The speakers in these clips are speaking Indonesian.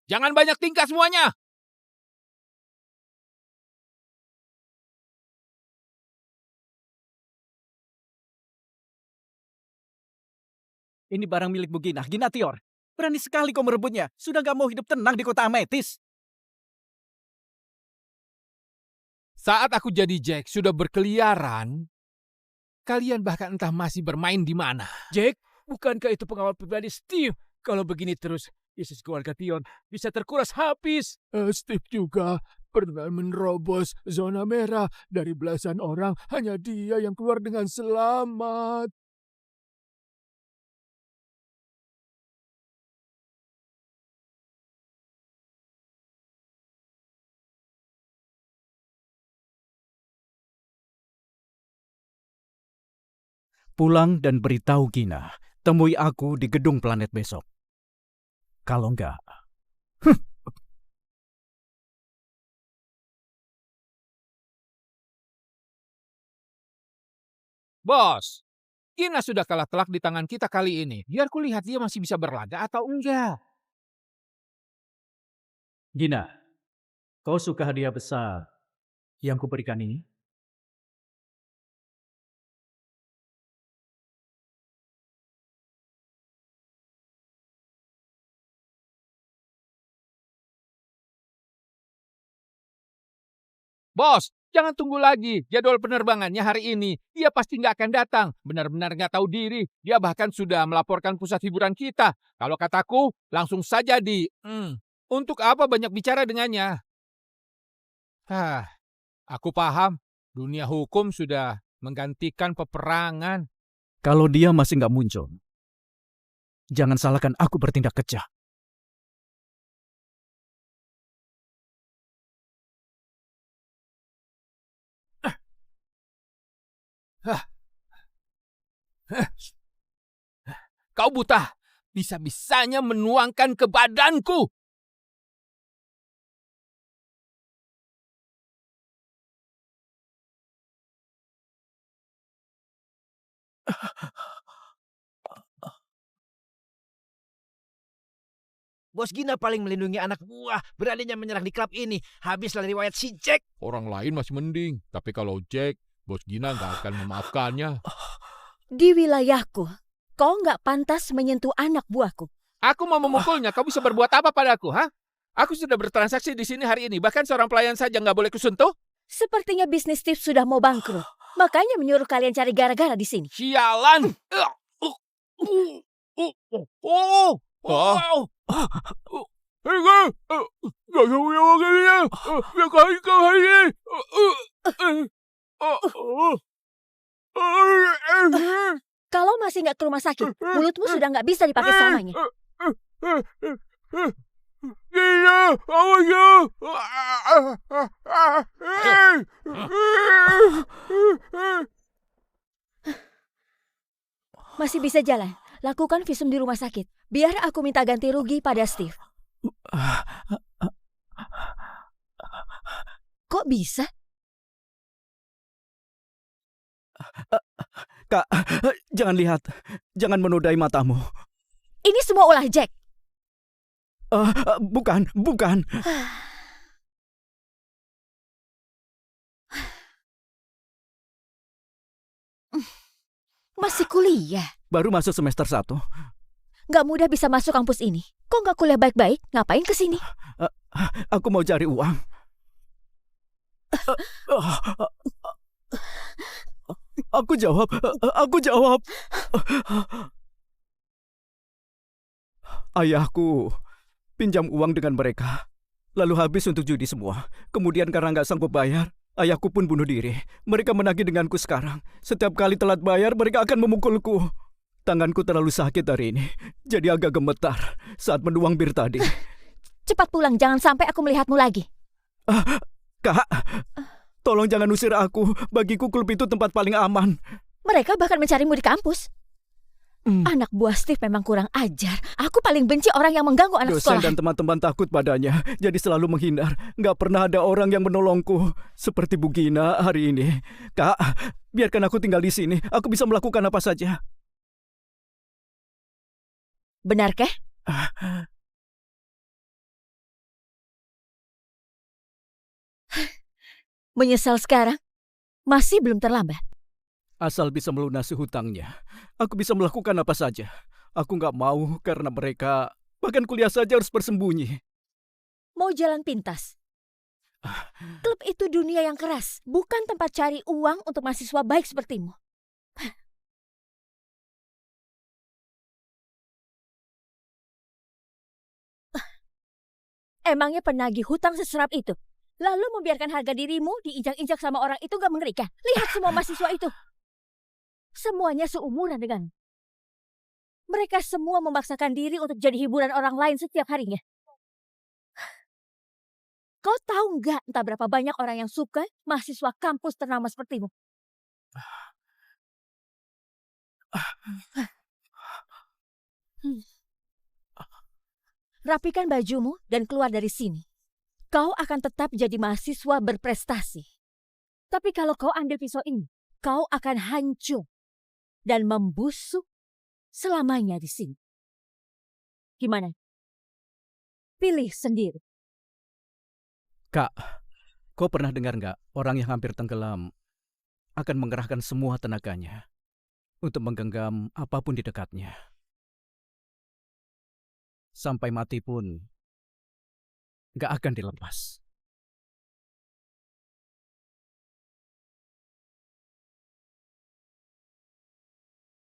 Jangan banyak tingkah semuanya. Ini barang milik Bu Gina. Gina Tior, berani sekali kau merebutnya. Sudah gak mau hidup tenang di kota Ametis. Saat aku jadi Jack sudah berkeliaran, kalian bahkan entah masih bermain di mana. Jack, bukankah itu pengawal pribadi Steve? Kalau begini terus, bisnis keluarga Tion bisa terkuras habis. Steve juga pernah menerobos zona merah. Dari belasan orang, hanya dia yang keluar dengan selamat. Pulang dan beritahu Gina, temui aku di gedung planet besok. Kalau enggak, Bos, Gina sudah kalah telak di tangan kita kali ini. Biar kulihat dia masih bisa berlaga atau enggak. Gina, kau suka hadiah besar yang kuberikan ini? Bos, jangan tunggu lagi. Jadwal penerbangannya hari ini. Dia pasti nggak akan datang. Benar-benar nggak tahu diri. Dia bahkan sudah melaporkan pusat hiburan kita. Kalau kataku, langsung saja Untuk apa banyak bicara dengannya? Aku paham. Dunia hukum sudah menggantikan peperangan. Kalau dia masih nggak muncul, jangan salahkan aku bertindak kejam. Kau buta. Bisa-bisanya menuangkan ke badanku. Bos Gina paling melindungi anak buah, beraninya menyerang di klub ini. Habislah riwayat si Jack. Orang lain masih mending. Tapi kalau Jack, Bos Gina nggak akan memaafkannya. Di wilayahku, kau nggak pantas menyentuh anak buahku. Aku mau memukulnya. Kau bisa berbuat apa padaku, ha? Aku sudah bertransaksi di sini hari ini. Bahkan seorang pelayan saja nggak boleh kusentuh. Sepertinya bisnis Steve sudah mau bangkrut. Makanya menyuruh kalian cari gara-gara di sini. Sialan! Kalau masih nggak ke rumah sakit, mulutmu sudah nggak bisa dipakai selamanya. Masih bisa jalan. Lakukan visum di rumah sakit. Biar aku minta ganti rugi pada Steve. Kok bisa? Kak, jangan lihat. Jangan menodai matamu. Ini semua ulah Jack. Bukan. Masih kuliah. Baru masuk semester 1. Gak mudah bisa masuk kampus ini. Kok gak kuliah baik-baik? Ngapain kesini? Aku mau cari uang. Aku jawab. Ayahku pinjam uang dengan mereka. Lalu habis untuk judi semua. Kemudian karena nggak sanggup bayar, ayahku pun bunuh diri. Mereka menagih denganku sekarang. Setiap kali telat bayar, mereka akan memukulku. Tanganku terlalu sakit hari ini. Jadi agak gemetar saat menuang bir tadi. Cepat pulang, jangan sampai aku melihatmu lagi. Kak, tolong jangan usir aku. Bagiku klub itu tempat paling aman. Mereka bahkan mencarimu di kampus. Anak buah Steve memang kurang ajar. Aku paling benci orang yang mengganggu anak Dosen sekolah. dan teman-teman takut padanya, jadi selalu menghindar. Gak pernah ada orang yang menolongku. Seperti Bu Gina hari ini. Kak, biarkan aku tinggal di sini. Aku bisa melakukan apa saja. Benarkah? Menyesal sekarang? Masih belum terlambat. Asal bisa melunasi hutangnya, aku bisa melakukan apa saja. Aku nggak mau karena mereka, bahkan kuliah saja harus bersembunyi. Mau jalan pintas? Klub itu dunia yang keras, bukan tempat cari uang untuk mahasiswa baik sepertimu. Emangnya penagih hutang seserap itu? Lalu membiarkan harga dirimu diinjak-injak sama orang itu gak mengerikan? Lihat semua mahasiswa itu. Semuanya seumuran dengan. Mereka semua memaksakan diri untuk jadi hiburan orang lain setiap harinya. Kau tahu nggak entah berapa banyak orang yang suka mahasiswa kampus ternama sepertimu? Rapikan bajumu dan keluar dari sini. Kau akan tetap jadi mahasiswa berprestasi. Tapi kalau kau ambil pisau ini, kau akan hancur dan membusuk selamanya di sini. Gimana? Pilih sendiri. Kak, kau pernah dengar nggak orang yang hampir tenggelam akan mengerahkan semua tenaganya untuk menggenggam apapun di dekatnya. Sampai mati pun nggak akan dilepas.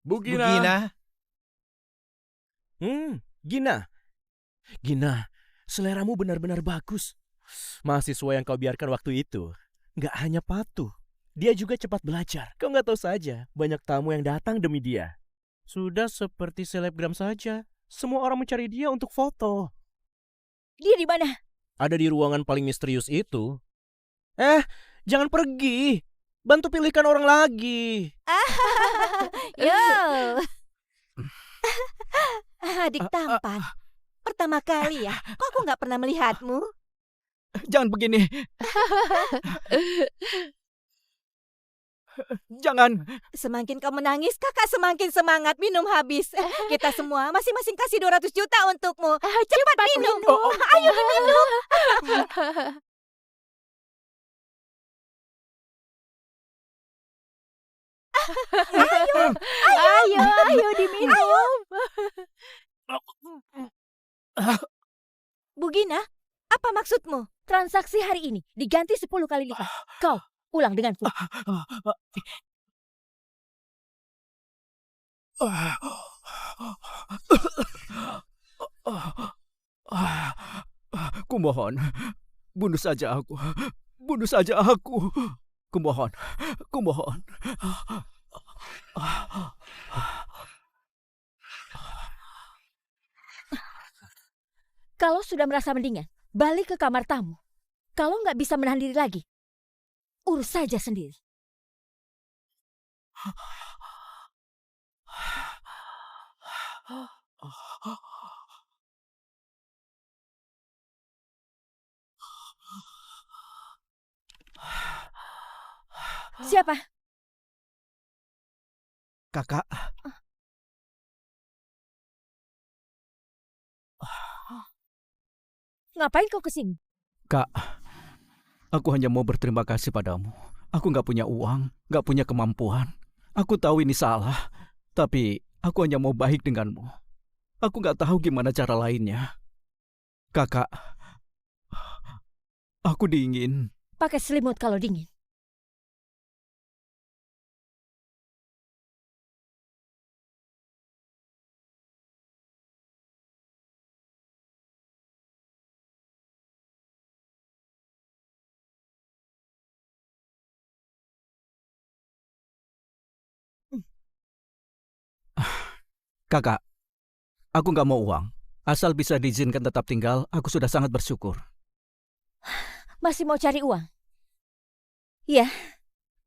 Bu Bu Gina. Gina. Gina, seleramu benar-benar bagus. Mahasiswa yang kau biarkan waktu itu nggak hanya patuh, dia juga cepat belajar. Kau nggak tahu saja, banyak tamu yang datang demi dia. Sudah seperti selebgram saja. Semua orang mencari dia untuk foto. Dia di mana? Ada di ruangan paling misterius itu. Jangan pergi. Bantu pilihkan orang lagi. Yo. Adik tampan. Pertama kali ya, kok aku nggak pernah melihatmu? Jangan begini. Jangan. Semakin kau menangis, kakak semakin semangat minum habis. Kita semua masing-masing kasih 200 juta untukmu. Cepat minum. Ayo minum. Ayo diminum. Bu Gina, apa maksudmu? Transaksi hari ini diganti 10 kali lipat. Kau pulang denganku. Kumohon, bunuh saja aku. Bunuh saja aku. Kumohon, kumohon. Kalau sudah merasa mendingan, balik ke kamar tamu. Kalau nggak bisa menahan diri lagi, urus saja sendiri. Siapa? Kakak, Ngapain kau kesini? Kak, aku hanya mau berterima kasih padamu. Aku nggak punya uang, nggak punya kemampuan. Aku tahu ini salah, tapi aku hanya mau baik denganmu. Aku nggak tahu gimana cara lainnya. Kakak, aku dingin. Pakai selimut kalau dingin. Kakak, aku nggak mau uang. Asal bisa diizinkan tetap tinggal, aku sudah sangat bersyukur. Masih mau cari uang? Ya,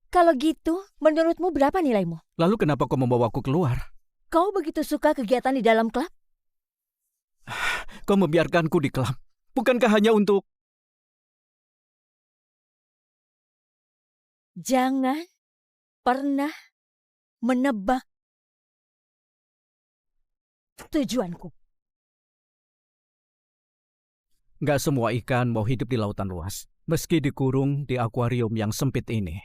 kalau gitu menurutmu berapa nilaimu? Lalu kenapa kau membawaku keluar? Kau begitu suka kegiatan di dalam klub? Kau membiarkanku di klub. Bukankah hanya untuk... Jangan pernah menebak tujuanku. Nggak semua ikan mau hidup di lautan luas. Meski dikurung di akuarium yang sempit ini,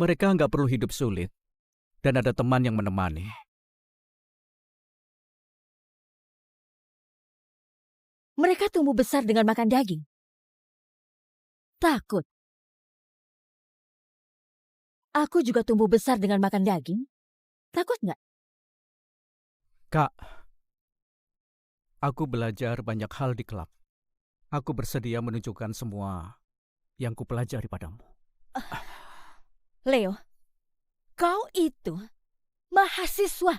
mereka nggak perlu hidup sulit dan ada teman yang menemani. Mereka tumbuh besar dengan makan daging. Takut. Aku juga tumbuh besar dengan makan daging. Takut nggak? Kak, aku belajar banyak hal di klub. Aku bersedia menunjukkan semua yang kupelajari padamu. Leo, kau itu mahasiswa.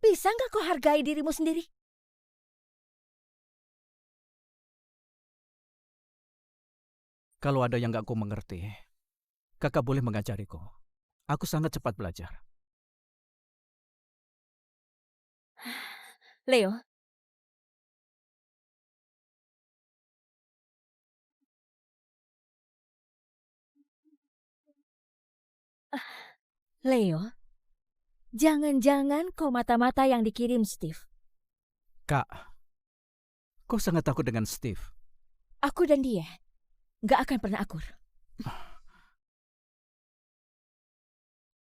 Bisa nggak kau hargai dirimu sendiri? Kalau ada yang nggak kau mengerti, kakak boleh mengajariku. Aku sangat cepat belajar. Leo, Leo, jangan-jangan kau mata-mata yang dikirim Steve. Kak, kau sangat takut dengan Steve. Aku dan dia nggak akan pernah akur.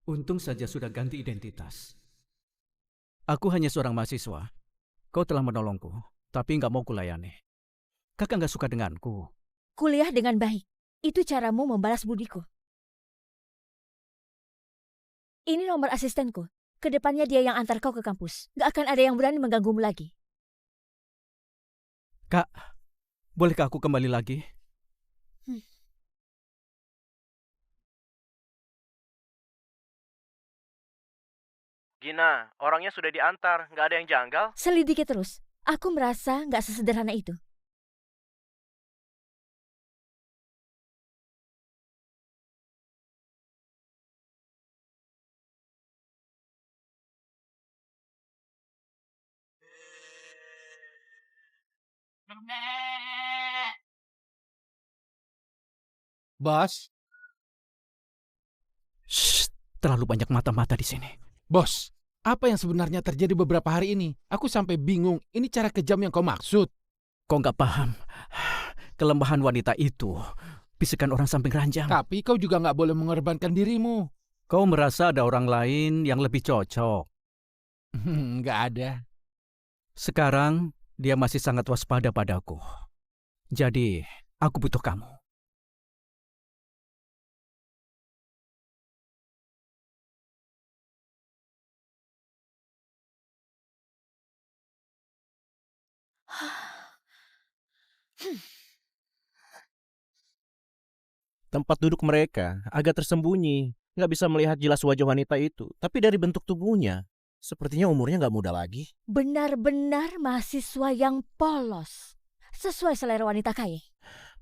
Untung saja sudah ganti identitas. Aku hanya seorang mahasiswa. Kau telah menolongku, tapi nggak mau kulayani. Kakak nggak suka denganku. Kuliah dengan baik. Itu caramu membalas budiku. Ini nomor asistenku. Kedepannya dia yang antar kau ke kampus. Nggak akan ada yang berani mengganggumu lagi. Kak, bolehkah aku kembali lagi? Gina, orangnya sudah diantar, nggak ada yang janggal. Selidiki terus. Aku merasa nggak sesederhana itu. Bos, Shh, terlalu banyak mata-mata di sini. Bos, apa yang sebenarnya terjadi beberapa hari ini? Aku sampai bingung. Ini cara kejam yang kau maksud. Kau nggak paham. Kelembahan wanita itu. Bisikan orang samping ranjang. Tapi kau juga nggak boleh mengorbankan dirimu. Kau merasa ada orang lain yang lebih cocok. Nggak ada. Sekarang, dia masih sangat waspada padaku. Jadi, aku butuh kamu. Tempat duduk mereka agak tersembunyi. Nggak bisa melihat jelas wajah wanita itu. Tapi dari bentuk tubuhnya, sepertinya umurnya nggak muda lagi. Benar-benar mahasiswa yang polos. Sesuai selera wanita kaya.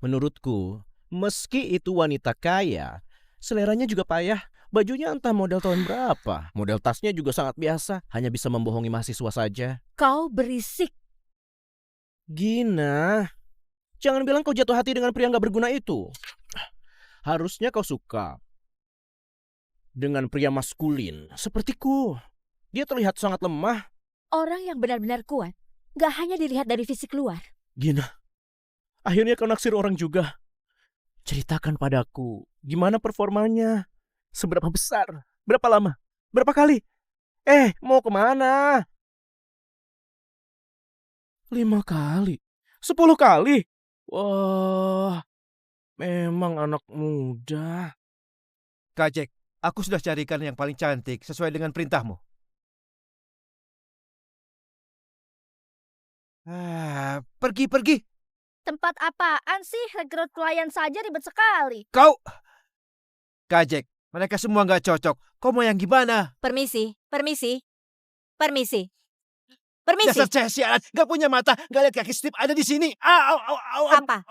Menurutku, meski itu wanita kaya, seleranya juga payah. Bajunya entah model tahun berapa. Model tasnya juga sangat biasa. Hanya bisa membohongi mahasiswa saja. Kau berisik. Gina, jangan bilang kau jatuh hati dengan pria nggak berguna itu. Harusnya kau suka dengan pria maskulin sepertiku. Dia terlihat sangat lemah. Orang yang benar-benar kuat gak hanya dilihat dari fisik luar. Gina, akhirnya kau naksir orang juga. Ceritakan padaku, gimana performanya? Seberapa besar? Berapa lama? Berapa kali? Mau kemana? 5 kali? 10 kali? Wah, memang anak muda. Kak Jack, aku sudah carikan yang paling cantik sesuai dengan perintahmu. Pergi. Tempat apaan sih? Rekrut klien saja ribet sekali. Kau! Kak Jack, mereka semua nggak cocok. Kau mau yang gimana? Permisi. Dasar cewek sialan, nggak punya mata, nggak lihat kaki Steve ada di sini. Apa?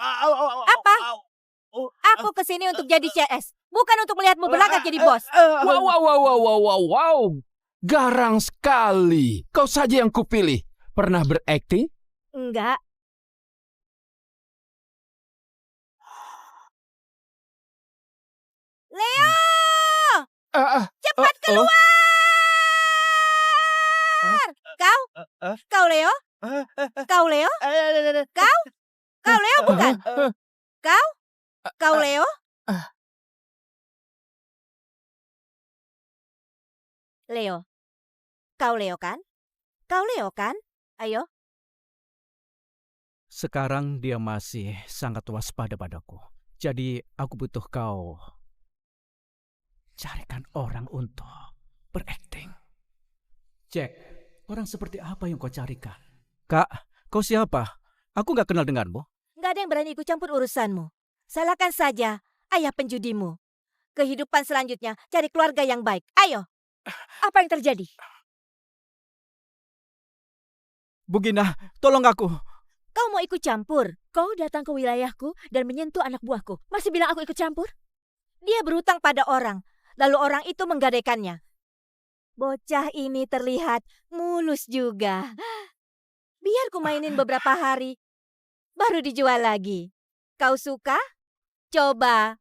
Aku kesini untuk jadi CS, bukan untuk melihatmu berlagak jadi bos. Wow. Garang sekali. Kau saja yang kupilih. Pernah berakting? Enggak. Leo! Cepat keluar! Kau? Kau Leo? Kau Leo? Kau? Kau Leo bukan? Kau? Kau Leo? Leo. Kau Leo kan? Kau Leo kan? Ayo. Sekarang dia masih sangat waspada padaku. Jadi aku butuh kau carikan orang untuk berakting. Jack, orang seperti apa yang kau carikan? Kak, kau siapa? Aku nggak kenal denganmu. Nggak ada yang berani ikut campur urusanmu. Salahkan saja ayah penjudimu. Kehidupan selanjutnya cari keluarga yang baik. Ayo. Apa yang terjadi? Bu Gina, tolong aku. Kau mau ikut campur? Kau datang ke wilayahku dan menyentuh anak buahku. Masih bilang aku ikut campur? Dia berhutang pada orang. Lalu orang itu menggadaikannya. Bocah ini terlihat mulus juga. Biar ku mainin beberapa hari. Baru dijual lagi. Kau suka? Coba.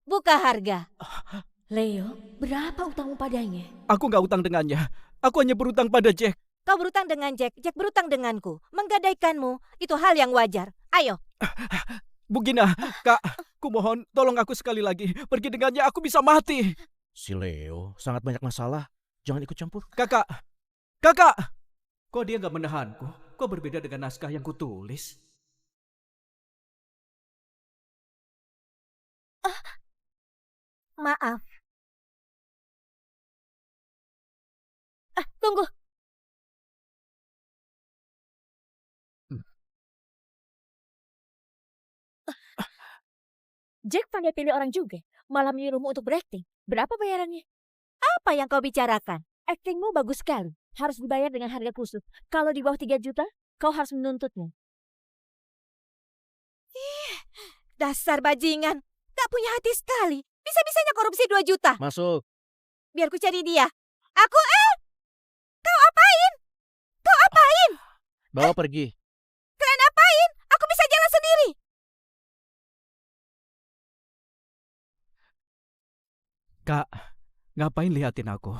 Buka harga. Leo, berapa utangmu padanya? Aku nggak utang dengannya. Aku hanya berutang pada Jack. Kau berutang dengan Jack. Jack berutang denganku. Menggadaikanmu. Itu hal yang wajar. Ayo. Bu Gina, Kak, ku mohon tolong aku sekali lagi. Pergi dengannya, aku bisa mati. Si Leo sangat banyak masalah. Jangan ikut campur. Kakak, kakak. Kok dia nggak menahanku? Kok berbeda dengan naskah yang kutulis? Maaf. Tunggu. Jack pandai pilih orang juga. Malah menyuruhmu untuk berakting. Berapa bayarannya? Apa yang kau bicarakan? Aktingmu bagus sekali. Harus dibayar dengan harga khusus. Kalau di bawah 3 juta, kau harus menuntutnya. Dasar bajingan. Tak punya hati sekali. Bisa-bisanya korupsi 2 juta. Masuk. Biar ku cari dia. Aku Kau apain? Kau apain? Bawa pergi. Kalian apain? Aku bisa jalan sendiri. Kak, ngapain liatin aku?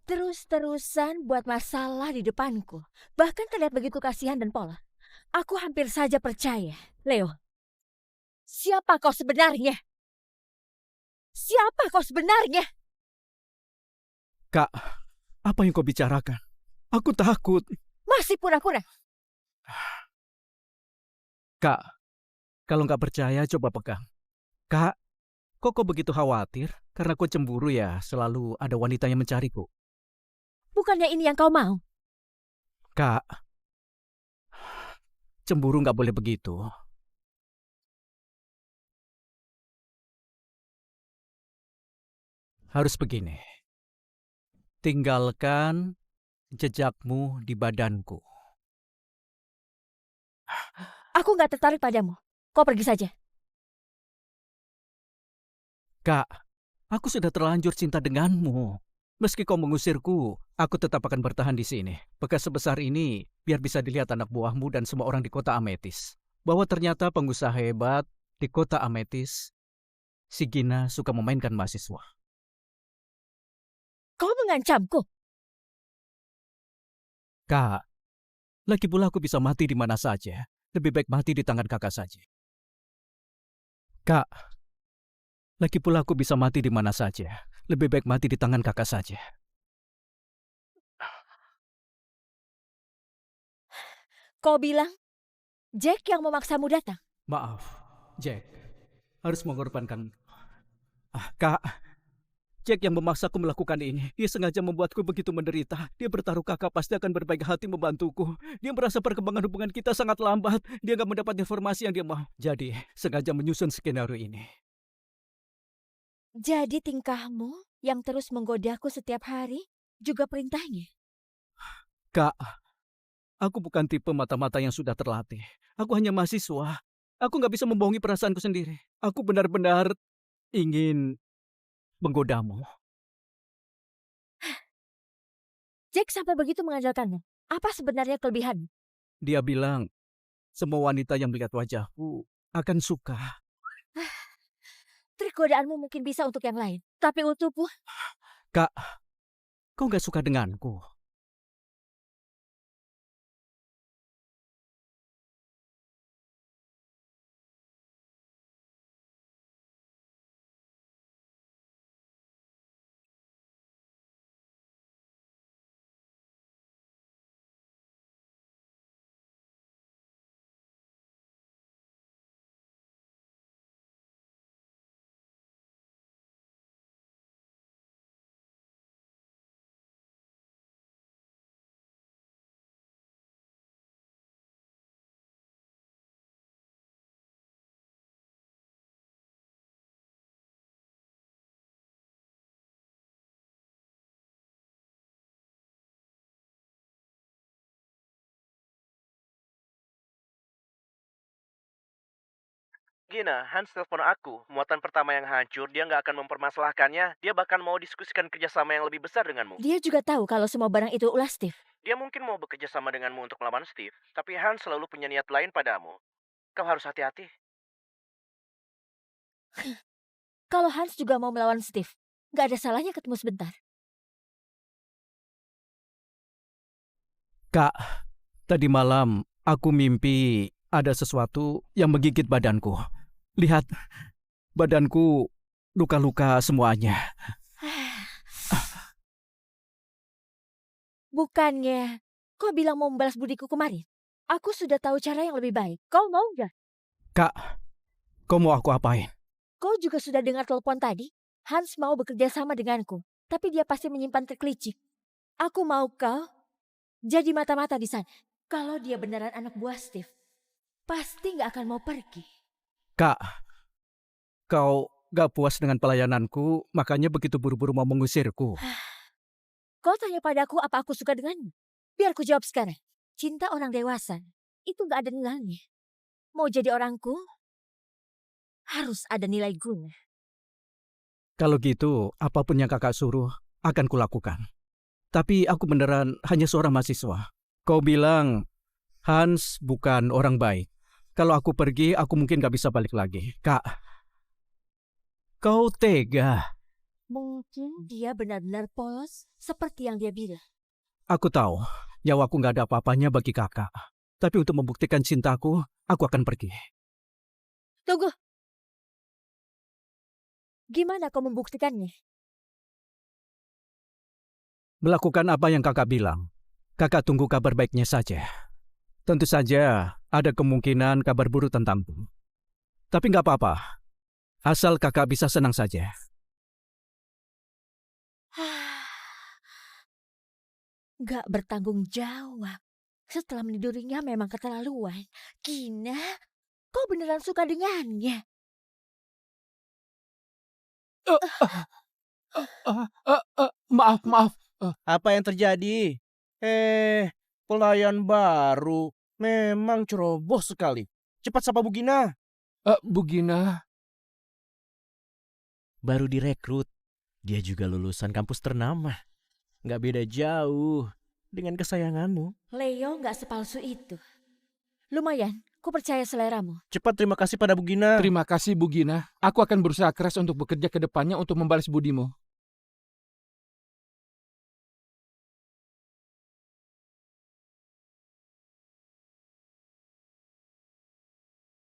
Terus-terusan buat masalah di depanku. Bahkan terlihat begitu kasihan dan pola. Aku hampir saja percaya. Leo, siapa kau sebenarnya? Siapa kau sebenarnya? Kak, apa yang kau bicarakan? Aku takut. Masih pura-pura. Kak, kalau nggak percaya coba pegang. Kak, kok kau begitu khawatir? Karena kau cemburu ya, selalu ada wanita yang mencariku. Bukannya ini yang kau mau? Kak, cemburu nggak boleh begitu. Harus begini. Tinggalkan jejakmu di badanku. Aku nggak tertarik padamu. Kau pergi saja. Kak, aku sudah terlanjur cinta denganmu. Meski kau mengusirku, aku tetap akan bertahan di sini. Bekas sebesar ini, biar bisa dilihat anak buahmu dan semua orang di kota Ametis. Bahwa ternyata pengusaha hebat di kota Ametis, si Gina suka memainkan mahasiswa. Kau mengancamku. Kak, lagi pula aku bisa mati di mana saja. Lebih baik mati di tangan kakak saja. Kak, lagi pula aku bisa mati di mana saja. Lebih baik mati di tangan kakak saja. Kau bilang Jack yang memaksamu datang. Maaf, Jack. Harus mengorbankan. Kak, Jack yang memaksaku melakukan ini. Dia sengaja membuatku begitu menderita. Dia bertaruh kakak pasti akan berbaik hati membantuku. Dia merasa perkembangan hubungan kita sangat lambat. Dia nggak mendapat informasi yang dia mau. Jadi, sengaja menyusun skenario ini. Jadi tingkahmu yang terus menggodaku setiap hari juga perintahnya. Kak, aku bukan tipe mata-mata yang sudah terlatih. Aku hanya mahasiswa. Aku nggak bisa membohongi perasaanku sendiri. Aku benar-benar ingin menggodamu. Jack sampai begitu mengandalkanmu. Apa sebenarnya kelebihan? Dia bilang, semua wanita yang melihat wajahku akan suka. Trik godaanmu mungkin bisa untuk yang lain. Tapi untukku... Kak, kau nggak suka denganku. Gina, Hans telepon aku. Muatan pertama yang hancur, dia nggak akan mempermasalahkannya. Dia bahkan mau diskusikan kerjasama yang lebih besar denganmu. Dia juga tahu kalau semua barang itu ulah Steve. Dia mungkin mau bekerja sama denganmu untuk melawan Steve, tapi Hans selalu punya niat lain padamu. Kau harus hati-hati. Kalau Hans juga mau melawan Steve, nggak ada salahnya ketemu sebentar. Kak, tadi malam aku mimpi ada sesuatu yang menggigit badanku. Lihat, badanku luka-luka semuanya. Bukannya kau bilang mau membalas budiku kemarin? Aku sudah tahu cara yang lebih baik. Kau mau nggak? Kak, kau mau aku apain? Kau juga sudah dengar telepon tadi? Hans mau bekerja sama denganku, tapi dia pasti menyimpan trik licik. Aku mau kau jadi mata-mata di sana. Kalau dia beneran anak buah Steve, pasti nggak akan mau pergi. Kak, kau gak puas dengan pelayananku, makanya begitu buru-buru mau mengusirku. Kau tanya padaku apa aku suka denganmu? Biar ku jawab sekarang. Cinta orang dewasa itu gak ada nilainya. Mau jadi orangku, harus ada nilai guna. Kalau gitu, apapun yang kakak suruh akan kulakukan. Tapi aku beneran hanya seorang mahasiswa. Kau bilang Hans bukan orang baik. Kalau aku pergi, aku mungkin gak bisa balik lagi. Kak, kau tega. Mungkin dia benar-benar polos seperti yang dia bilang. Aku tahu, nyawaku gak ada apa-apanya bagi kakak. Tapi untuk membuktikan cintaku, aku akan pergi. Tunggu. Gimana kau membuktikannya? Melakukan apa yang kakak bilang. Kakak tunggu kabar baiknya saja. Tentu saja ada kemungkinan kabar buruk tentangku. Tapi gak apa-apa. Asal kakak bisa senang saja. Gak bertanggung jawab. Setelah menidurinya memang keterlaluan. Gina, kau beneran suka dengannya? Maaf. Apa yang terjadi? Pelayan baru. Memang ceroboh sekali. Cepat sapa Bu Gina. Bu Gina. Baru direkrut. Dia juga lulusan kampus ternama. Nggak beda jauh dengan kesayanganmu. Leo gak sepalsu itu. Lumayan, ku percaya seleramu. Cepat terima kasih pada Bu Gina. Terima kasih Bu Gina. Aku akan berusaha keras untuk bekerja ke depannya untuk membalas budimu.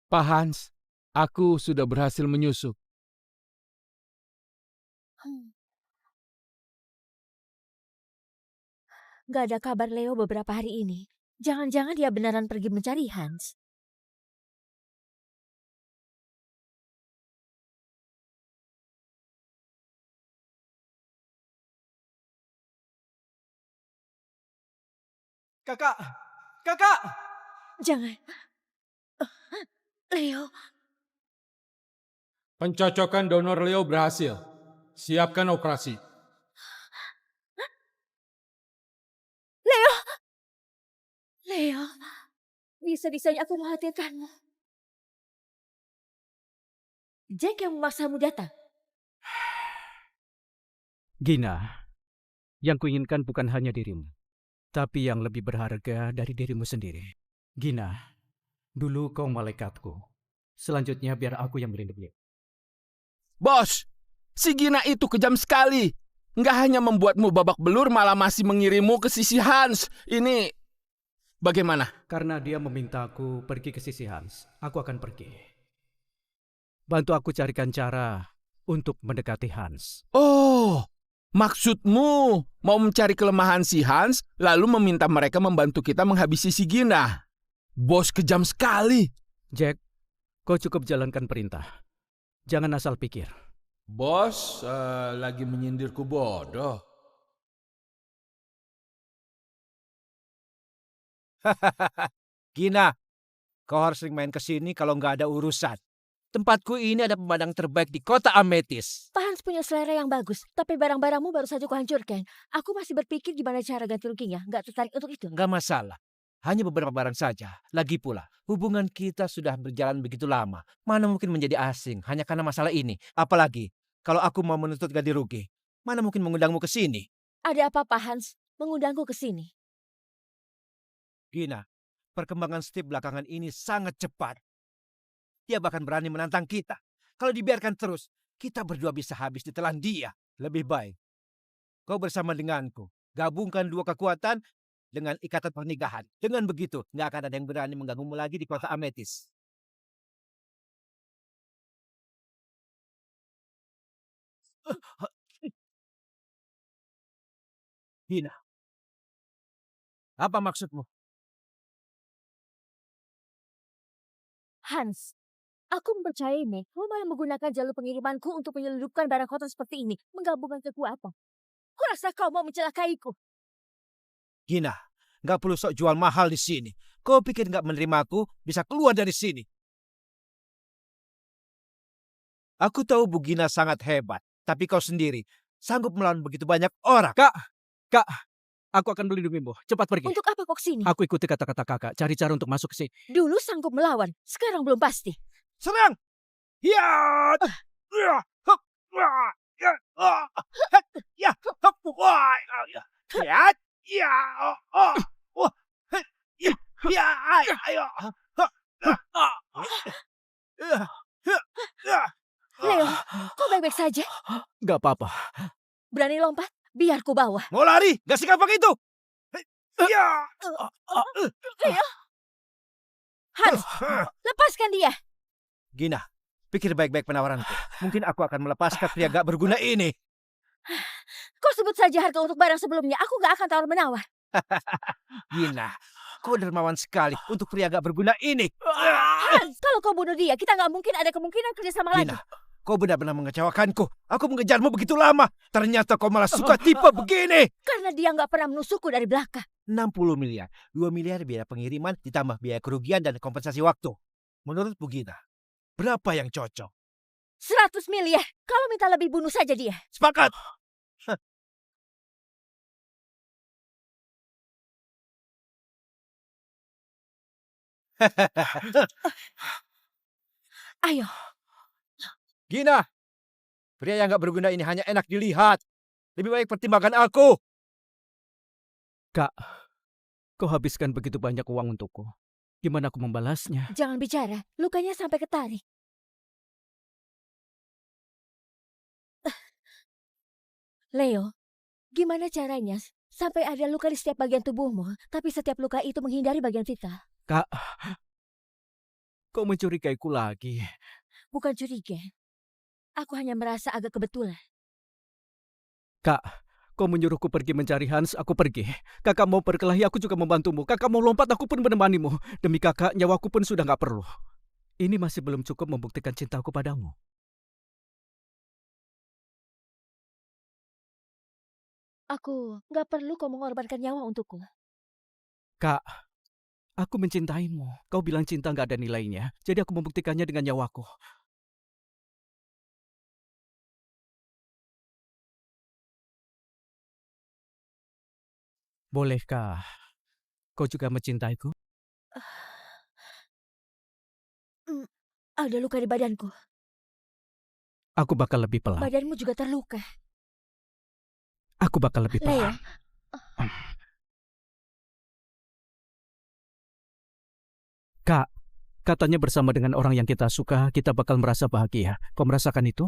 Pak Hans, aku sudah berhasil menyusup. Gak ada kabar Leo beberapa hari ini. Jangan-jangan dia beneran pergi mencari Hans. Kakak! Kakak! Jangan. Leo. Pencocokan donor Leo berhasil. Siapkan operasi. Leo, bisa-bisanya aku mengkhawatirkanmu. Jack yang memaksamu datang. Gina, yang kuinginkan bukan hanya dirimu, tapi yang lebih berharga dari dirimu sendiri. Gina, dulu kau malaikatku. Selanjutnya biar aku yang melindungi. Bos, si Gina itu kejam sekali. Nggak hanya membuatmu babak belur, malah masih mengirimmu ke sisi Hans. Ini bagaimana? Karena dia memintaku pergi ke sisi Hans, aku akan pergi. Bantu aku carikan cara untuk mendekati Hans. Oh, maksudmu mau mencari kelemahan si Hans, lalu meminta mereka membantu kita menghabisi si Gina. Bos kejam sekali. Jack, kau cukup jalankan perintah. Jangan asal pikir. Bos lagi menyindirku bodoh. Gina, kau harus sering main ke sini kalau nggak ada urusan. Tempatku ini ada pemandangan terbaik di kota Ametis. Pak Hans punya selera yang bagus, tapi barang-barangmu baru saja kuhancurkan. Aku masih berpikir gimana cara ganti ruginya. Nggak tertarik untuk itu. Nggak masalah. Hanya beberapa barang saja. Lagi pula, hubungan kita sudah berjalan begitu lama. Mana mungkin menjadi asing hanya karena masalah ini. Apalagi kalau aku mau menuntut ganti rugi. Mana mungkin mengundangmu ke sini? Ada apa Pak Hans mengundangku ke sini? Gina, perkembangan Steve belakangan ini sangat cepat. Dia bahkan berani menantang kita. Kalau dibiarkan terus, kita berdua bisa habis ditelan dia. Lebih baik kau bersama denganku. Gabungkan dua kekuatan dengan ikatan pernikahan. Dengan begitu, nggak akan ada yang berani mengganggumu lagi di kota Ametis. Gina, apa maksudmu? Hans, aku mempercayaimu. Kau malah menggunakan jalur pengirimanku untuk menyelundupkan barang kotor seperti ini. Menggabungkan kekuatan. Kurasa kau mau mencelakaiku. Gina, nggak perlu sok jual mahal di sini. Kau pikir nggak menerimaku bisa keluar dari sini? Aku tahu Bu Gina sangat hebat, tapi kau sendiri sanggup melawan begitu banyak orang. Kak, aku akan melindungimu. Cepat pergi. Untuk apa kau kesini? Aku ikuti kata-kata kakak. Cari cara untuk masuk ke sini. Dulu sanggup melawan, sekarang belum pasti. Serang! Ya! Ya! Hup! Wah! Ya! Ah! Het! Ya! Hup! Wah! Ya! Ya! Ya! Oh! Wah! Het! Ya! Ya! Ayo! Hup! Ah! Ya! Ya! Leo, kau baik-baik saja? Gak apa-apa. Berani lompat? Biar ku bawa. Mau lari? Gak segampang itu! Ya! Leo! Hans, lepaskan dia. Gina, pikir baik-baik penawaranku. Mungkin aku akan melepaskan pria gak berguna ini. Kau sebut saja harga untuk barang sebelumnya. Aku gak akan tawar-menawar. Gina, kau dermawan sekali untuk pria gak berguna ini. Hans, kalau kau bunuh dia, kita gak mungkin ada kemungkinan kerjasama lagi. Gina, kau benar-benar mengecewakanku. Aku mengejarmu begitu lama. Ternyata kau malah suka tipe begini. Karena dia gak pernah menusukku dari belakang. 60 miliar. 2 miliar biaya pengiriman ditambah biaya kerugian dan kompensasi waktu. Menurut Bu Gina, berapa yang cocok? 100 miliar. Kalau minta lebih, bunuh saja dia. Sepakat. Ayo. Gina, pria yang gak berguna ini hanya enak dilihat. Lebih baik pertimbangkan aku. Kak, kau habiskan begitu banyak uang untukku. Gimana aku membalasnya? Jangan bicara. Lukanya sampai ketarik. Leo, gimana caranya sampai ada luka di setiap bagian tubuhmu, tapi setiap luka itu menghindari bagian vital? Kak, kau mencurigaiku lagi. Bukan curiga. Aku hanya merasa agak kebetulan. Kak, kau menyuruhku pergi mencari Hans, aku pergi. Kakak mau berkelahi, aku juga membantumu. Kakak mau lompat, aku pun menemanimu. Demi kakak, nyawaku pun sudah gak perlu. Ini masih belum cukup membuktikan cintaku padamu. Aku gak perlu kau mengorbankan nyawa untukku. Kak, aku mencintaimu. Kau bilang cinta gak ada nilainya. Jadi aku membuktikannya dengan nyawaku. Bolehkah kau juga mencintaiku? Ada luka di badanku. Aku bakal lebih pelan. Badanmu juga terluka. Aku bakal lebih Leo. pelan. Kak, katanya bersama dengan orang yang kita suka, kita bakal merasa bahagia. Kau merasakan itu?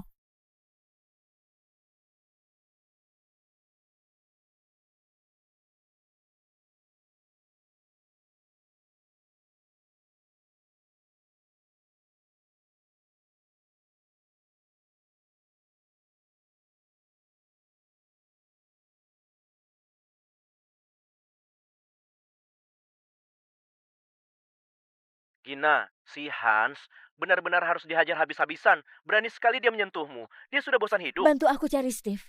Gina, si Hans benar-benar harus dihajar habis-habisan. Berani sekali dia menyentuhmu. Dia sudah bosan hidup. Bantu aku cari Steve.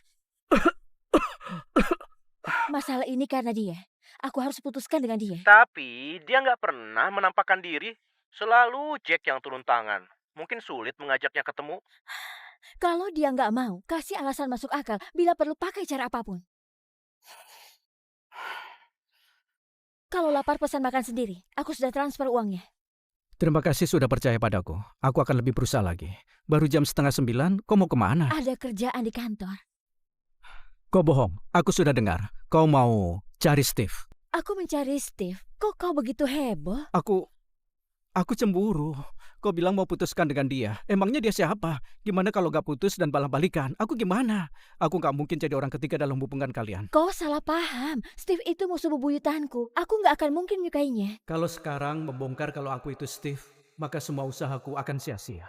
Masalah ini karena dia. Aku harus putuskan dengan dia. Tapi dia nggak pernah menampakkan diri. Selalu Jack yang turun tangan. Mungkin sulit mengajaknya ketemu. Kalau dia nggak mau, kasih alasan masuk akal. Bila perlu pakai cara apapun. Kalau lapar pesan makan sendiri. Aku sudah transfer uangnya. Terima kasih sudah percaya padaku. Aku akan lebih berusaha lagi. Baru jam 8:30, kau mau kemana? Ada kerjaan di kantor. Kau bohong, aku sudah dengar. Kau mau cari Steve. Aku mencari Steve. Kok kau begitu heboh? Aku cemburu. Kau bilang mau putuskan dengan dia. Emangnya dia siapa? Gimana kalau gak putus dan balik-balikan? Aku gimana? Aku gak mungkin jadi orang ketiga dalam hubungan kalian. Kau salah paham. Steve itu musuh bebuyutanku. Aku gak akan mungkin menyukainya. Kalau sekarang membongkar kalau aku itu Steve, maka semua usahaku akan sia-sia.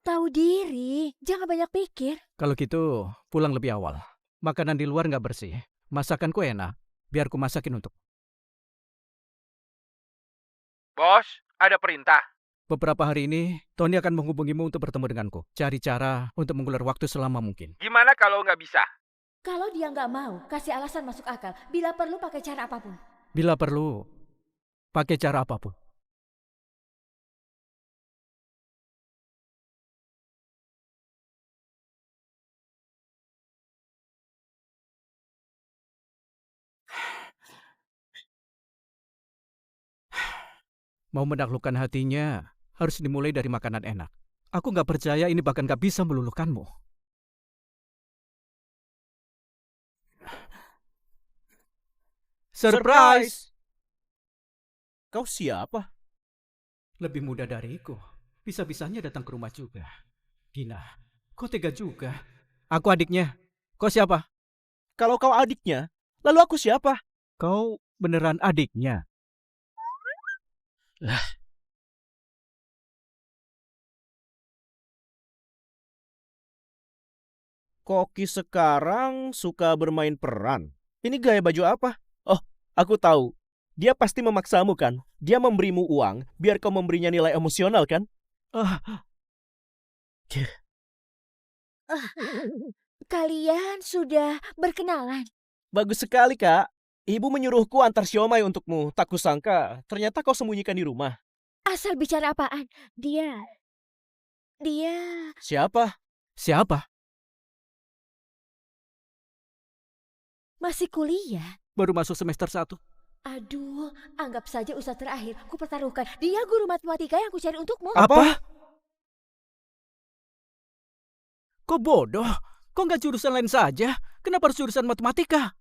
Tahu diri. Jangan banyak pikir. Kalau gitu, pulang lebih awal. Makanan di luar gak bersih. Masakanku enak. Biar ku masakin untuk. Bos, ada perintah. Beberapa hari ini, Tony akan menghubungimu untuk bertemu denganku. Cari cara untuk mengulur waktu selama mungkin. Gimana kalau nggak bisa? Kalau dia nggak mau, kasih alasan masuk akal. Bila perlu pakai cara apapun. Bila perlu, pakai cara apapun. Mau menaklukkan hatinya, harus dimulai dari makanan enak. Aku nggak percaya ini bahkan nggak bisa meluluhkanmu. Surprise! Kau siapa? Lebih muda dariku. Bisa-bisanya datang ke rumah juga. Gina, kau tega juga. Aku adiknya. Kau siapa? Kalau kau adiknya, lalu aku siapa? Kau beneran adiknya? Koki sekarang suka bermain peran. Ini gaya baju apa? Oh, aku tahu. Dia pasti memaksamu kan? Dia memberimu uang biar kau memberinya nilai emosional kan? Kalian sudah berkenalan. Bagus sekali, Kak. Ibu menyuruhku antar siomay untukmu. Tak kusangka, ternyata kau sembunyikan di rumah. Asal bicara apaan? Dia... Siapa? Siapa? Masih kuliah. Baru masuk semester 1. Aduh, anggap saja usaha terakhir. Ku pertaruhkan. Dia guru matematika yang ku cari untukmu. Apa? Kok bodoh? Kok nggak jurusan lain saja? Kenapa harus jurusan matematika?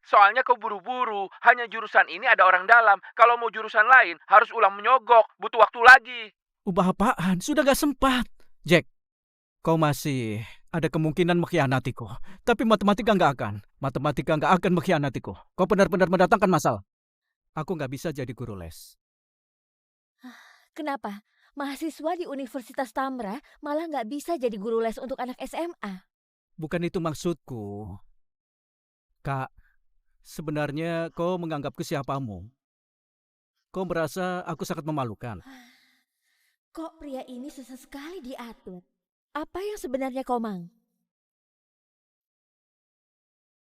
Soalnya kau buru-buru. Hanya jurusan ini ada orang dalam. Kalau mau jurusan lain, harus ulang menyogok. Butuh waktu lagi. Ubah apaan? Sudah gak sempat. Jack, kau masih ada kemungkinan mengkhianatiku. Tapi matematika nggak akan. Matematika nggak akan mengkhianatiku. Kau benar-benar mendatangkan masalah. Aku nggak bisa jadi guru les. Kenapa? Mahasiswa di Universitas Tamra malah nggak bisa jadi guru les untuk anak SMA. Bukan itu maksudku. Kak, sebenarnya kau menganggapku siapamu? Kau merasa aku sangat memalukan. Kok pria ini susah sekali diatur? Apa yang sebenarnya kau mau?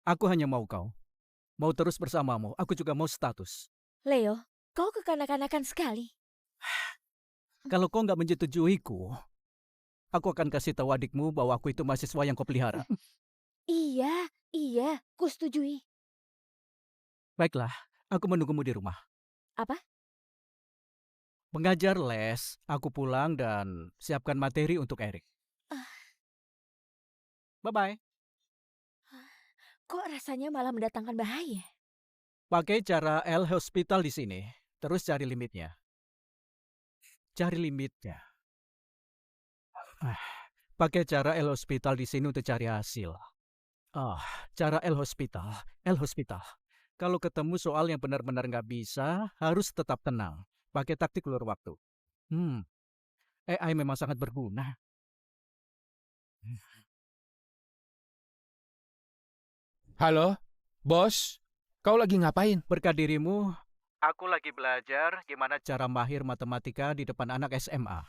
Aku hanya mau kau. Mau terus bersamamu. Aku juga mau status. Leo, kau kekanak-kanakan sekali. Kalau kau nggak menyetujuiku, aku akan kasih tahu adikmu bahwa aku itu mahasiswa yang kau pelihara. Iya, ku setujui. Baiklah, aku menunggumu di rumah. Apa? Mengajar les, aku pulang dan siapkan materi untuk Erik. Bye-bye. Kok rasanya malah mendatangkan bahaya? Pakai cara L Hospital di sini, terus cari limitnya. Cari limitnya. Pakai cara L Hospital di sini untuk cari hasil. Cara L Hospital. Kalau ketemu soal yang benar-benar nggak bisa, harus tetap tenang. Pakai taktik ulur waktu. AI memang sangat berguna. Halo, bos. Kau lagi ngapain? Berkat dirimu, aku lagi belajar gimana cara mahir matematika di depan anak SMA.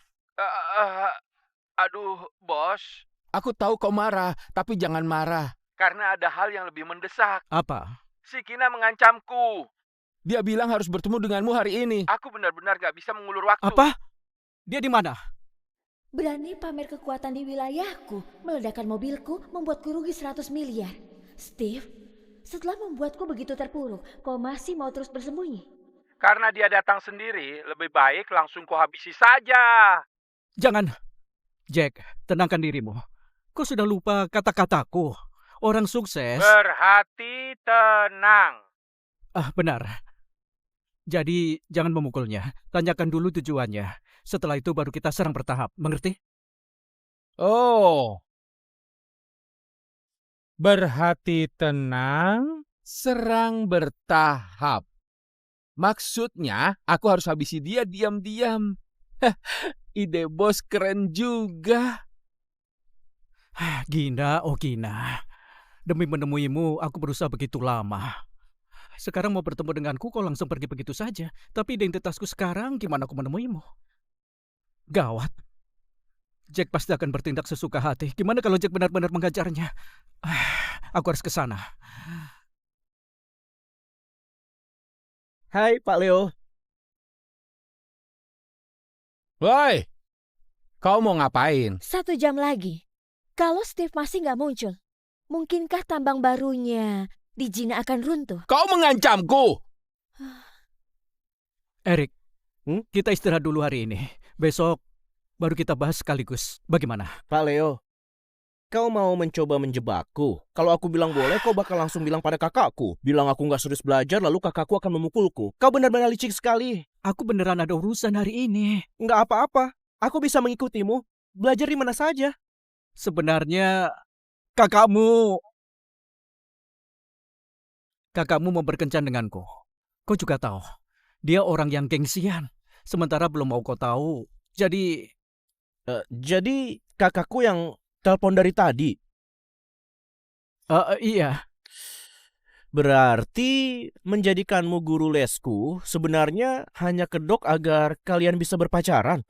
Aduh, bos. Aku tahu kau marah, tapi jangan marah. Karena ada hal yang lebih mendesak. Apa? Si Kina mengancamku. Dia bilang harus bertemu denganmu hari ini. Aku benar-benar gak bisa mengulur waktu. Apa? Dia di mana? Berani pamer kekuatan di wilayahku, meledakkan mobilku, membuatku rugi 100 miliar. Steve, Setelah membuatku begitu terpuruk, kau masih mau terus bersembunyi? Karena dia datang sendiri, lebih baik langsung kau habisi saja. Jangan. Jack, tenangkan dirimu. Kau sudah lupa kata-kataku. Orang sukses... Berhati tenang. Benar. Jadi, jangan memukulnya. Tanyakan dulu tujuannya. Setelah itu baru kita serang bertahap. Mengerti? Oh. Berhati tenang, serang bertahap. Maksudnya, aku harus habisi dia diam-diam. Ide bos keren juga. Gina, oh Gina. Demi menemuimu, aku berusaha begitu lama. Sekarang mau bertemu denganku, kau langsung pergi begitu saja. Tapi identitasku sekarang, gimana aku menemuimu? Gawat. Jack pasti akan bertindak sesuka hati. Gimana kalau Jack benar-benar menghajarnya? Aku harus ke sana. Hai, Pak Leo. Woi, kau mau ngapain? 1 jam lagi. Kalau Steve masih nggak muncul, mungkinkah tambang barunya di Gina akan runtuh? Kau mengancamku. Eric, kita istirahat dulu hari ini. Besok baru kita bahas sekaligus. Bagaimana? Pak Leo, kau mau mencoba menjebakku? Kalau aku bilang boleh, kau bakal langsung bilang pada kakakku. Bilang aku nggak serius belajar, lalu kakakku akan memukulku. Kau benar-benar licik sekali. Aku beneran ada urusan hari ini. Nggak apa-apa. Aku bisa mengikutimu. Belajar di mana saja. Sebenarnya kakakmu mau berkencan denganku. Kau juga tahu, dia orang yang gengsian. Sementara belum mau kau tahu. Jadi kakakku yang telepon dari tadi. Iya. Berarti menjadikanmu guru lesku sebenarnya hanya kedok agar kalian bisa berpacaran.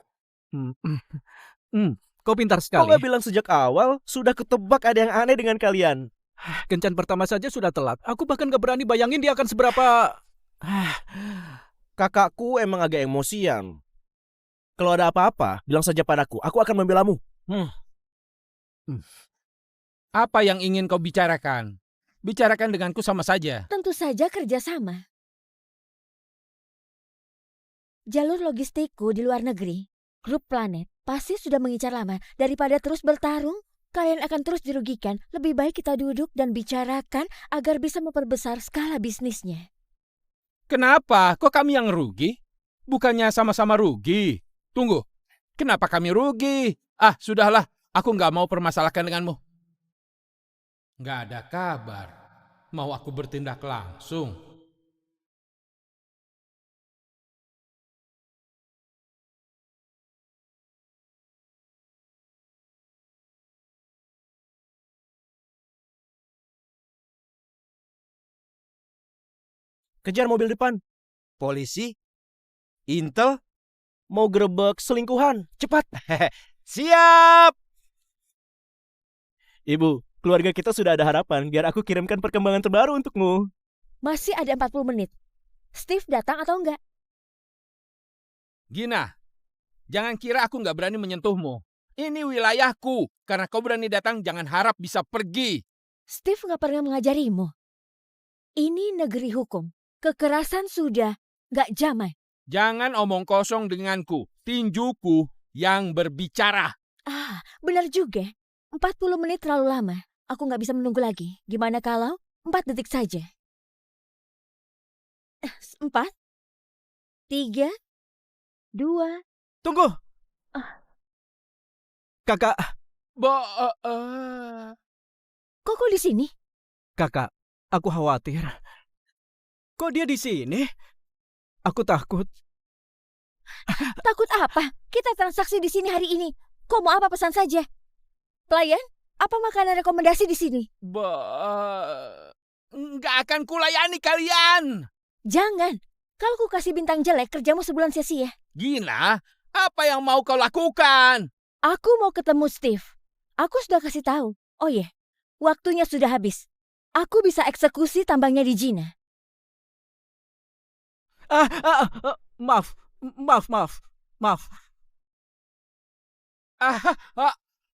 Kau pintar Kau sekali. nggak bilang sejak awal, sudah ketebak ada yang aneh dengan kalian. Kencan pertama saja sudah telat. Aku bahkan gak berani bayangin dia akan seberapa... Kakakku emang agak emosian. Kalau ada apa-apa, bilang saja padaku. Aku akan membelamu. Apa yang ingin kau bicarakan? Bicarakan denganku sama saja. Tentu saja kerjasama. Jalur logistikku di luar negeri, Grup Planet, pasti sudah mengincar lama. Daripada terus bertarung, kalian akan terus dirugikan. Lebih baik kita duduk dan bicarakan agar bisa memperbesar skala bisnisnya. Kenapa? Kok kami yang rugi? Bukannya sama-sama rugi. Tunggu, kenapa kami rugi? Sudahlah, aku nggak mau permasalahkan denganmu. Nggak ada kabar. Mau aku bertindak langsung? Kejar mobil depan. Polisi? Intel? Mau gerebek selingkuhan. Cepat. Siap! Ibu, keluarga kita sudah ada harapan. Biar aku kirimkan perkembangan terbaru untukmu. Masih ada 40 menit. Steve datang atau enggak? Gina, jangan kira aku nggak berani menyentuhmu. Ini wilayahku. Karena kau berani datang, jangan harap bisa pergi. Steve nggak pernah mengajarimu. Ini negeri hukum. Kekerasan sudah nggak jamai. Jangan omong kosong denganku. Tinjuku yang berbicara. Benar juga. 40 menit terlalu lama. Aku nggak bisa menunggu lagi. Gimana kalau 4 detik saja? 4, 3, 2. Tunggu. Kakak. Kok di sini? Kakak, aku khawatir. Kok dia di sini? Aku takut. Takut apa? Kita transaksi di sini hari ini. Kau mau apa pesan saja? Pelayan, apa makanan rekomendasi di sini? Nggak akan kulayani kalian. Jangan. Kalau ku kasih bintang jelek, kerjamu sebulan sia-sia. Gina, apa yang mau kau lakukan? Aku mau ketemu Steve. Aku sudah kasih tahu. Oh iya, waktunya sudah habis. Aku bisa eksekusi tambangnya di Gina. Maaf.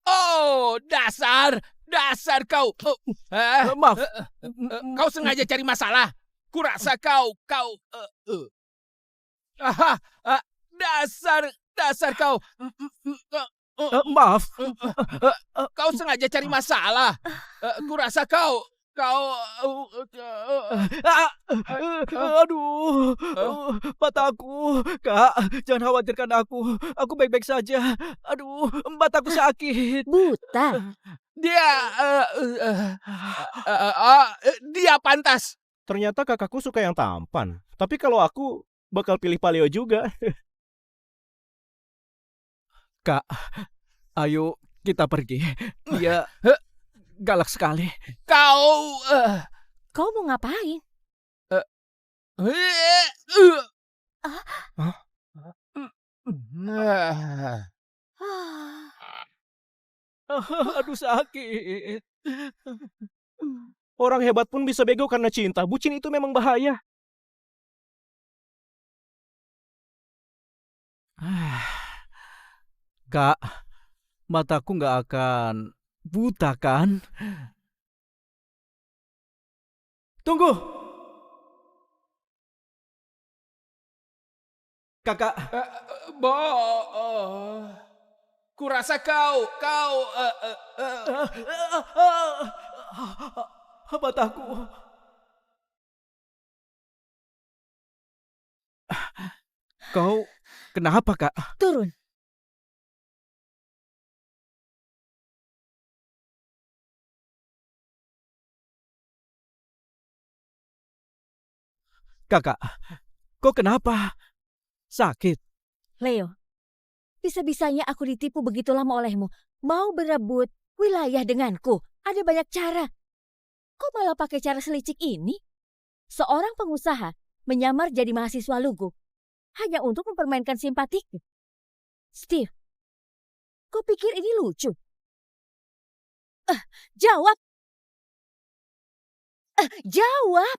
Oh, dasar Dasar kau. Maaf. Kau sengaja cari masalah. Kurasa kau. Dasar kau. Maaf. Kau sengaja cari masalah. Kurasa kau. Aduh, mataku. Kak, jangan khawatirkan aku. Aku baik-baik saja. Aduh, mataku sakit. Buta. Dia pantas. Ternyata kakakku suka yang tampan. Tapi kalau aku bakal pilih Paleo juga. Kak, ayo kita pergi. Dia galak sekali. Kau mau ngapain? Aduh, sakit. Orang hebat pun bisa bego karena cinta. Bucin itu memang bahaya. Kak, mataku nggak akan buta kan? Tunggu. Kakak. Kurasa kau. Mataku. Kau kenapa, Kak? Turun. Kakak, kau kenapa? Sakit? Leo, bisa-bisanya aku ditipu begitu lama olehmu. Mau berebut wilayah denganku. Ada banyak cara. Kok malah pakai cara selicik ini? Seorang pengusaha menyamar jadi mahasiswa lugu hanya untuk mempermainkan simpatiku. Steve, kau pikir ini lucu? Jawab! Jawab!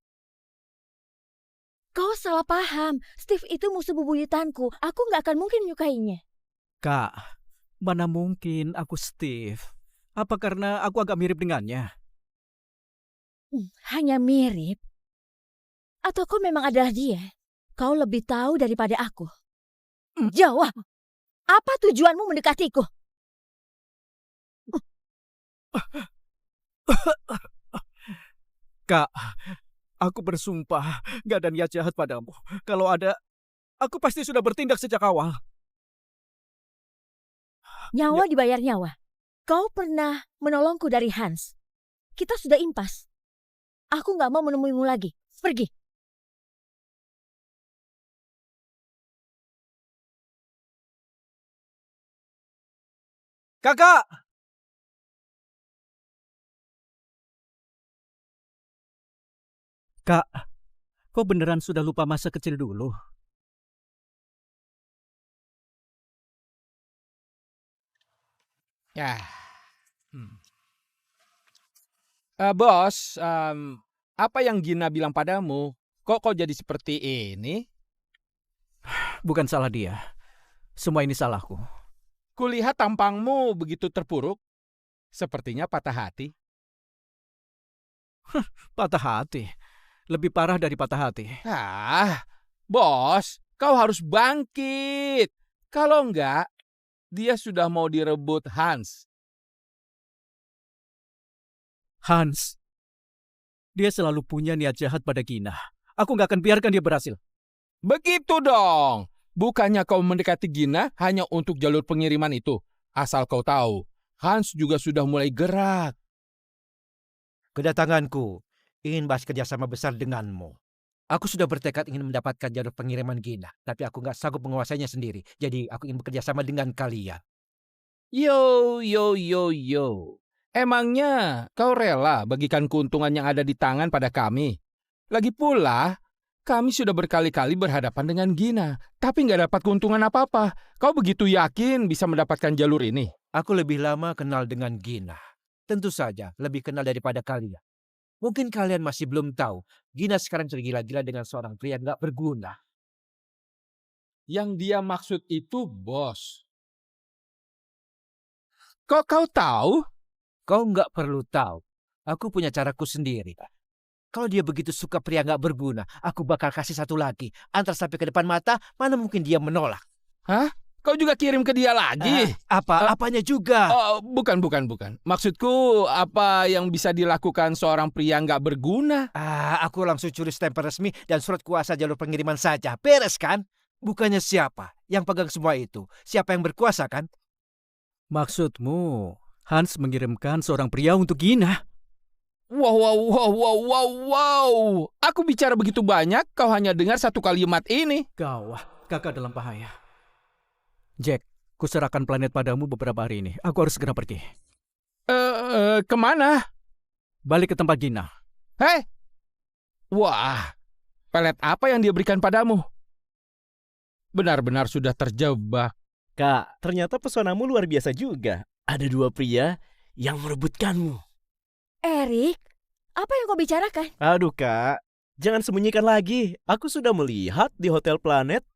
Kau salah paham. Steve itu musuh bebuyutanku. Aku nggak akan mungkin menyukainya. Kak, mana mungkin aku Steve? Apa karena aku agak mirip dengannya? Hanya mirip? Atau kau memang adalah dia? Kau lebih tahu daripada aku. Jawab! Apa tujuanmu mendekatiku? Kak, aku bersumpah gak ada niat jahat padamu. Kalau ada, aku pasti sudah bertindak sejak awal. Nyawa dibayar nyawa. Kau pernah menolongku dari Hans. Kita sudah impas. Aku gak mau menemuimu lagi. Pergi. Kakak! Kak, kau beneran sudah lupa masa kecil dulu? Ya. Bos, apa yang Gina bilang padamu? Kok kau jadi seperti ini? Bukan salah dia. Semua ini salahku. Kulihat tampangmu begitu terpuruk. Sepertinya patah hati. Patah hati? Lebih parah dari patah hati. Bos, kau harus bangkit. Kalau enggak, dia sudah mau direbut Hans. Hans, dia selalu punya niat jahat pada Gina. Aku nggak akan biarkan dia berhasil. Begitu dong. Bukannya kau mendekati Gina hanya untuk jalur pengiriman itu. Asal kau tahu, Hans juga sudah mulai gerak. Kedatanganku ingin bahas kerjasama besar denganmu. Aku sudah bertekad ingin mendapatkan jalur pengiriman Gina, tapi aku nggak sanggup menguasainya sendiri. Jadi aku ingin bekerja sama dengan kalian. Yo. Emangnya kau rela bagikan keuntungan yang ada di tangan pada kami? Lagi pula, kami sudah berkali-kali berhadapan dengan Gina, tapi nggak dapat keuntungan apa-apa. Kau begitu yakin bisa mendapatkan jalur ini? Aku lebih lama kenal dengan Gina. Tentu saja lebih kenal daripada kalian. Mungkin kalian masih belum tahu, Gina sekarang tergila-gila dengan seorang pria nggak berguna. Yang dia maksud itu, bos. Kok kau tahu? Kau nggak perlu tahu. Aku punya caraku sendiri. Kalau dia begitu suka pria nggak berguna, aku bakal kasih satu lagi. Antar sampai ke depan mata, mana mungkin dia menolak. Kau juga kirim ke dia lagi? Apanya juga? Oh, bukan. Maksudku, apa yang bisa dilakukan seorang pria nggak berguna? Aku langsung curi stempel resmi dan surat kuasa jalur pengiriman saja. Beres kan? Bukannya siapa yang pegang semua itu? Siapa yang berkuasa kan? Maksudmu, Hans mengirimkan seorang pria untuk Gina? Wow. Aku bicara begitu banyak, kau hanya dengar satu kalimat ini. Gawat, kakak dalam bahaya. Jack, kuserahkan planet padamu beberapa hari ini. Aku harus segera pergi. Kemana? Balik ke tempat Gina. Hei! Wah, pelet apa yang dia berikan padamu? Benar-benar sudah terjebak. Kak, ternyata pesonamu luar biasa juga. Ada 2 pria yang merebutkanmu. Erik, apa yang kau bicarakan? Aduh kak, jangan sembunyikan lagi. Aku sudah melihat di Hotel Planet.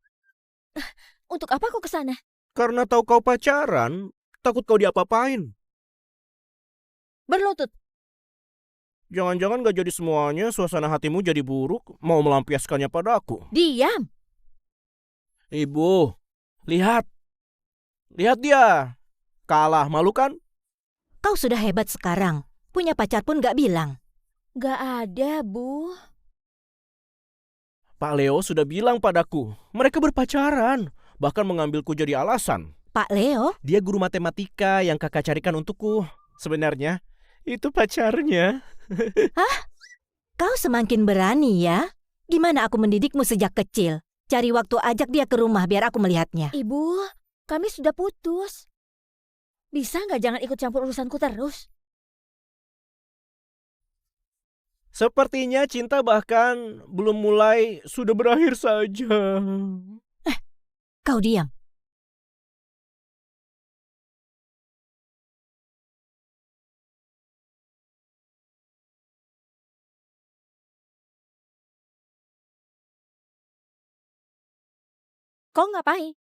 Untuk apa kau ke sana? Karena tahu kau pacaran, takut kau diapa-apain. Berlutut. Jangan-jangan gak jadi semuanya, suasana hatimu jadi buruk, mau melampiaskannya padaku. Diam. Ibu, lihat. Lihat dia. Kalah, malu kan? Kau sudah hebat sekarang. Punya pacar pun gak bilang. Gak ada, Bu. Pak Leo sudah bilang padaku, mereka berpacaran. Bahkan mengambilku jadi alasan. Pak Leo? Dia guru matematika yang kakak carikan untukku. Sebenarnya, itu pacarnya. Hah? Kau semakin berani ya? Gimana aku mendidikmu sejak kecil? Cari waktu ajak dia ke rumah biar aku melihatnya. Ibu, kami sudah putus. Bisa nggak jangan ikut campur urusanku terus? Sepertinya cinta bahkan belum mulai, sudah berakhir saja. Kau diam. Kau ngapain?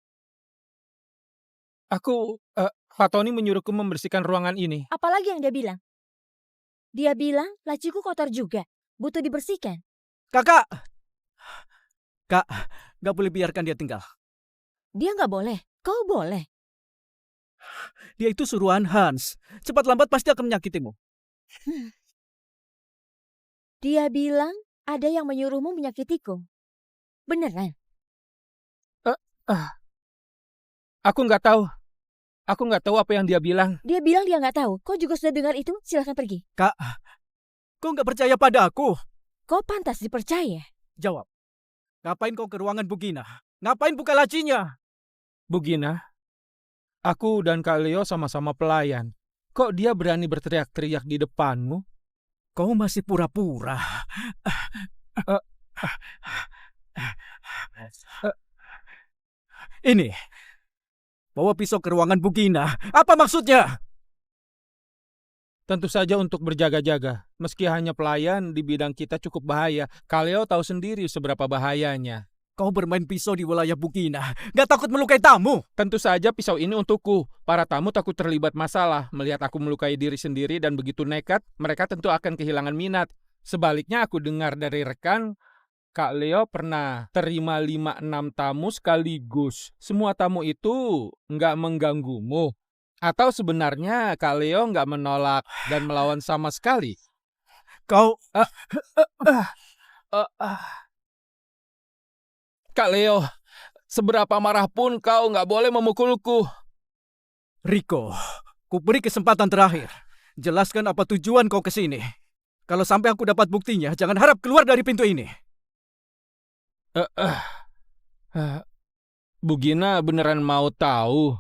Pak Tony menyuruhku membersihkan ruangan ini. Apalagi yang dia bilang? Dia bilang laciku kotor juga. Butuh dibersihkan. Kakak! Kak, gak boleh biarkan dia tinggal. Dia nggak boleh. Kau boleh. Dia itu suruhan Hans. Cepat lambat pasti akan menyakitimu. Dia bilang ada yang menyuruhmu menyakitiku. Beneran? Aku nggak tahu. Aku nggak tahu apa yang dia bilang. Dia bilang dia nggak tahu. Kau juga sudah dengar itu? Silahkan pergi. Kak, kau nggak percaya pada aku? Kau pantas dipercaya. Jawab. Ngapain kau ke ruangan Bu Gina? Ngapain buka lacinya? Bu Gina, aku dan Kak Leo sama-sama pelayan. Kok dia berani berteriak-teriak di depanmu? Kau masih pura-pura. Ini, bawa pisau ke ruangan Bu Gina. Apa maksudnya? Tentu saja untuk berjaga-jaga. Meski hanya pelayan, di bidang kita cukup bahaya. Kak Leo tahu sendiri seberapa bahayanya. Kau bermain pisau di wilayah Bu Gina. Gak takut melukai tamu? Tentu saja pisau ini untukku. Para tamu takut terlibat masalah. Melihat aku melukai diri sendiri dan begitu nekat, mereka tentu akan kehilangan minat. Sebaliknya aku dengar dari rekan, Kak Leo pernah terima 5-6 tamu sekaligus. Semua tamu itu nggak mengganggumu? Atau sebenarnya Kak Leo nggak menolak dan melawan sama sekali? Kau... Kak Leo, seberapa marah pun kau nggak boleh memukulku. Rico, ku beri kesempatan terakhir. Jelaskan apa tujuan kau ke sini. Kalau sampai aku dapat buktinya, jangan harap keluar dari pintu ini. Bu Gina beneran mau tahu?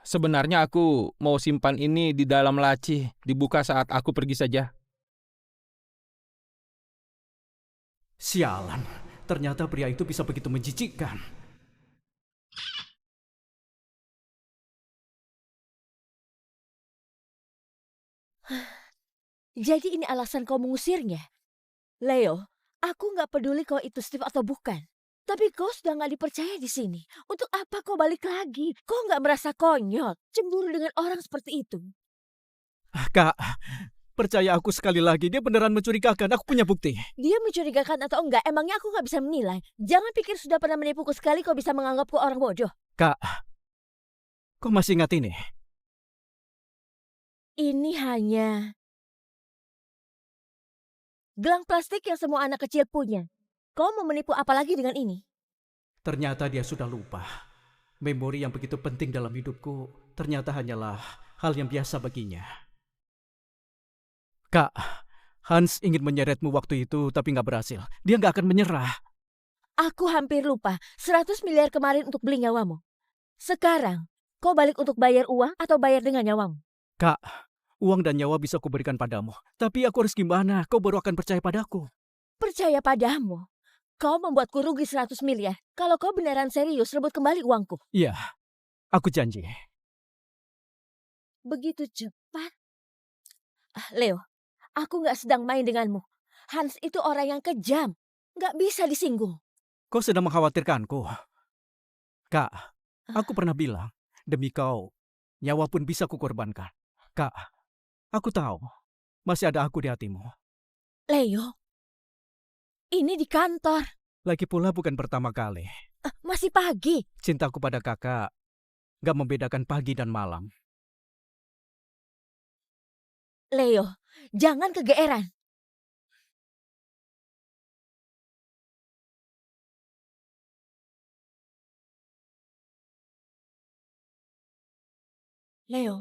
Sebenarnya aku mau simpan ini di dalam laci, dibuka saat aku pergi saja. Sialan, ternyata pria itu bisa begitu menjijikkan. Jadi ini alasan kau mengusirnya? Leo, aku nggak peduli kau itu Steve atau bukan. Tapi kau sudah nggak dipercaya di sini. Untuk apa kau balik lagi? Kau nggak merasa konyol, cemburu dengan orang seperti itu? Kak, percaya aku sekali lagi, dia beneran mencurigakan. Aku punya bukti. Dia mencurigakan atau enggak, emangnya aku nggak bisa menilai. Jangan pikir sudah pernah menipuku sekali kau bisa menganggapku orang bodoh. Kak, kau masih ingat ini? Ini hanya gelang plastik yang semua anak kecil punya. Kau mau menipu apa lagi dengan ini? Ternyata dia sudah lupa. Memori yang begitu penting dalam hidupku ternyata hanyalah hal yang biasa baginya. Kak, Hans ingin menyeretmu waktu itu tapi nggak berhasil. Dia nggak akan menyerah. Aku hampir lupa 100 miliar kemarin untuk beli nyawamu. Sekarang, kau balik untuk bayar uang atau bayar dengan nyawamu? Kak, uang dan nyawa bisa kuberikan padamu. Tapi aku harus gimana? Kau baru akan percaya padaku. Percaya padamu? Kau membuatku rugi 100 miliar. Kalau kau beneran serius, rebut kembali uangku. Iya, aku janji. Begitu cepat? Leo, aku nggak sedang main denganmu. Hans itu orang yang kejam. Nggak bisa disinggung. Kau sedang mengkhawatirkanku. Kak, aku pernah bilang, demi kau, nyawa pun bisa kukorbankan. Kak, aku tahu, masih ada aku di hatimu. Leo, ini di kantor. Lagi pula bukan pertama kali. Masih pagi. Cintaku pada kakak gak membedakan pagi dan malam. Leo, jangan kegeeran. Leo,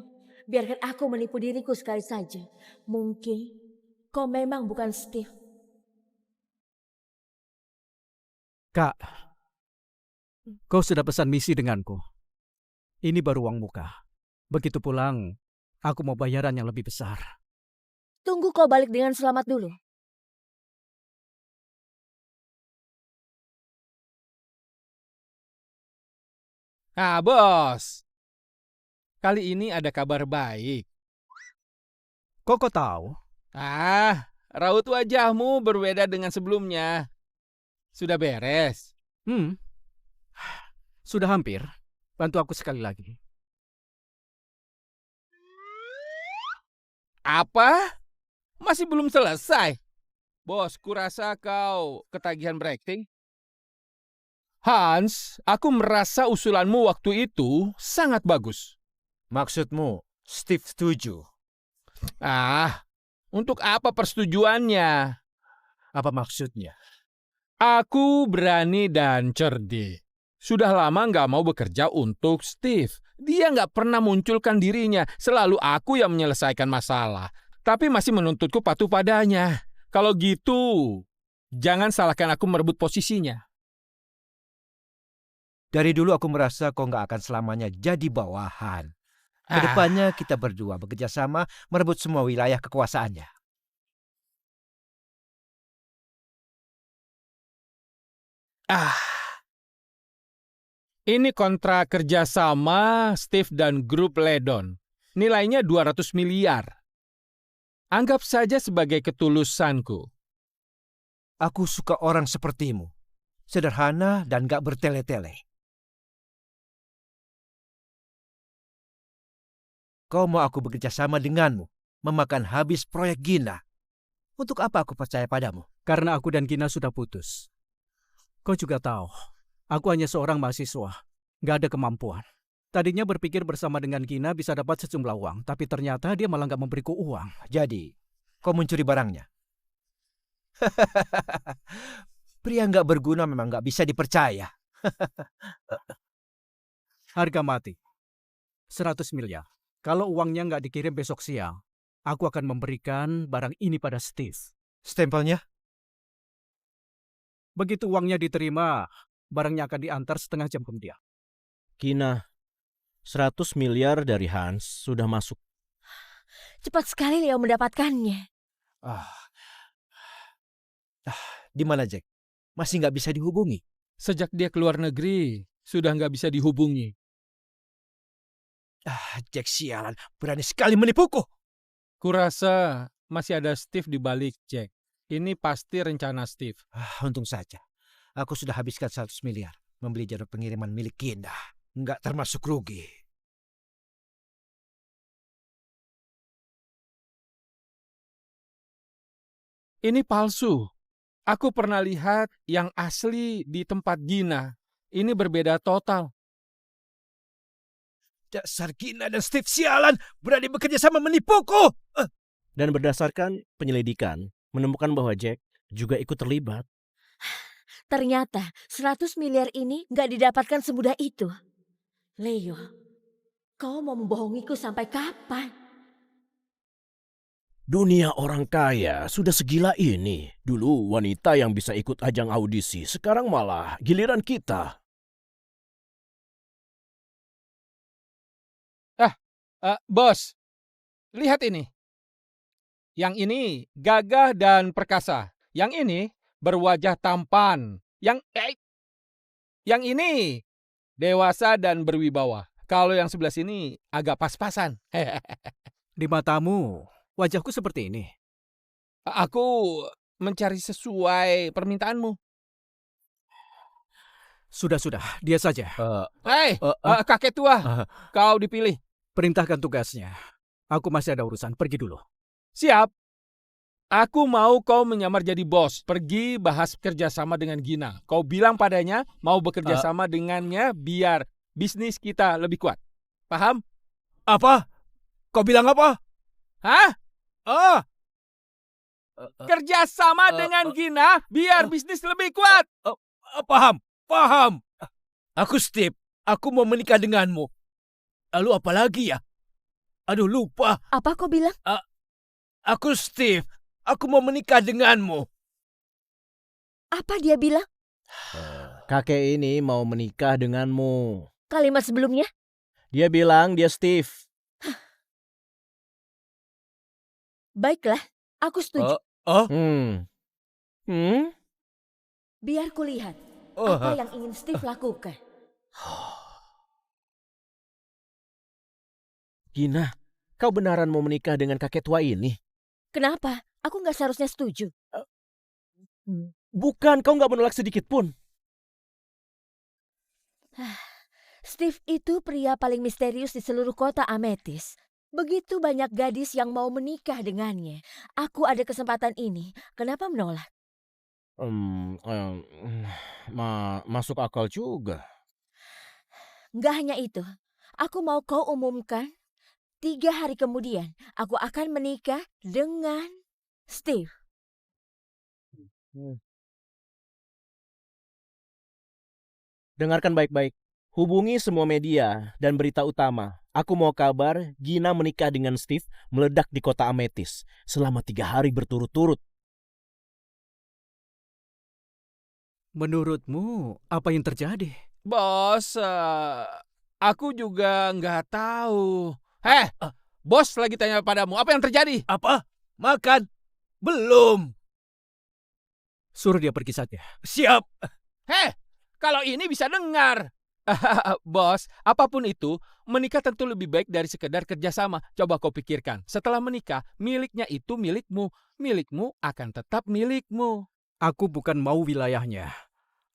biarkan aku menipu diriku sekali saja. Mungkin kau memang bukan Steve. Kak, kau sudah pesan misi denganku. Ini baru uang muka. Begitu pulang, aku mau bayaran yang lebih besar. Tunggu kau balik dengan selamat dulu. Ah, bos. Kali ini ada kabar baik. Kok tahu? Ah, raut wajahmu berbeda dengan sebelumnya. Sudah beres? Sudah hampir. Bantu aku sekali lagi. Apa? Masih belum selesai? Bos, kurasa kau ketagihan berakting. Hans, aku merasa usulanmu waktu itu sangat bagus. Maksudmu, Steve setuju? Ah, untuk apa persetujuannya? Apa maksudnya? Aku berani dan cerdik. Sudah lama nggak mau bekerja untuk Steve. Dia nggak pernah munculkan dirinya. Selalu aku yang menyelesaikan masalah. Tapi masih menuntutku patuh padanya. Kalau gitu, jangan salahkan aku merebut posisinya. Dari dulu aku merasa kau nggak akan selamanya jadi bawahan. Kedepannya kita berdua bekerja sama merebut semua wilayah kekuasaannya. Ini kontrak kerjasama Steve dan grup Ledon. Nilainya 200 miliar. Anggap saja sebagai ketulusanku. Aku suka orang sepertimu. Sederhana dan gak bertele-tele. Kau mau aku bekerja sama denganmu, memakan habis proyek Gina. Untuk apa aku percaya padamu? Karena aku dan Gina sudah putus. Kau juga tahu, aku hanya seorang mahasiswa. Gak ada kemampuan. Tadinya berpikir bersama dengan Gina bisa dapat sejumlah uang, tapi ternyata dia malah gak memberiku uang. Jadi, kau mencuri barangnya. Pria gak berguna memang gak bisa dipercaya. Harga mati. 100 miliar. Kalau uangnya nggak dikirim besok siang, aku akan memberikan barang ini pada Steve. Stempelnya? Begitu uangnya diterima, barangnya akan diantar setengah jam kemudian. Gina, 100 miliar dari Hans sudah masuk. Cepat sekali Leo mendapatkannya. Di mana Jack? Masih nggak bisa dihubungi? Sejak dia keluar negeri, sudah nggak bisa dihubungi. Jack sialan, berani sekali menipuku. Kurasa masih ada Steve di balik Jack. Ini pasti rencana Steve. Untung saja. Aku sudah habiskan 100 miliar membeli jalur pengiriman milik Gina. Nggak termasuk rugi. Ini palsu. Aku pernah lihat yang asli di tempat Gina. Ini berbeda total. Dasar Gina dan Steve sialan berani bekerja sama menipuku. Dan berdasarkan penyelidikan, menemukan bahwa Jack juga ikut terlibat. Ternyata 100 miliar ini nggak didapatkan semudah itu. Leo, kau mau membohongiku sampai kapan? Dunia orang kaya sudah segila ini. Dulu wanita yang bisa ikut ajang audisi, sekarang malah giliran kita. Bos, lihat ini. Yang ini gagah dan perkasa. Yang ini berwajah tampan. Yang ini dewasa dan berwibawa. Kalau yang sebelah sini agak pas-pasan. Di matamu, wajahku seperti ini. Aku mencari sesuai permintaanmu. Sudah, dia saja. Kakek tua, kau dipilih. Perintahkan tugasnya. Aku masih ada urusan, pergi dulu. Siap. Aku mau kau menyamar jadi bos. Pergi bahas kerjasama dengan Gina. Kau bilang padanya mau bekerja sama dengannya biar bisnis kita lebih kuat. Paham? Apa? Kau bilang apa? Hah? Kerjasama dengan Gina biar bisnis lebih kuat. Paham. Aku Steve. Aku mau menikah denganmu. Lalu apa lagi ya? Aduh, lupa. Apa kau bilang? Aku Steve. Aku mau menikah denganmu. Apa dia bilang? Kakek ini mau menikah denganmu. Kalimat sebelumnya? Dia bilang dia Steve. Baiklah, aku setuju. Biar kulihat apa yang ingin Steve lakukan. Gina, kau benaran mau menikah dengan kakek tua ini? Kenapa? Aku nggak seharusnya setuju. Bukan, kau nggak menolak sedikit pun. Steve itu pria paling misterius di seluruh kota Amethyst. Begitu banyak gadis yang mau menikah dengannya. Aku ada kesempatan ini. Kenapa menolak? Masuk akal juga. Nggak hanya itu. Aku mau kau umumkan 3 hari kemudian aku akan menikah dengan Steve. Dengarkan baik-baik. Hubungi semua media dan berita utama. Aku mau kabar Gina menikah dengan Steve meledak di kota Amethyst selama 3 hari berturut-turut. Menurutmu, apa yang terjadi? Bos, aku juga nggak tahu. Bos lagi tanya padamu, apa yang terjadi? Apa? Makan? Belum. Suruh dia pergi saja. Siap. Kalau ini bisa dengar. Bos, apapun itu, menikah tentu lebih baik dari sekedar kerjasama. Coba kau pikirkan, setelah menikah, miliknya itu milikmu. Milikmu akan tetap milikmu. Aku bukan mau wilayahnya.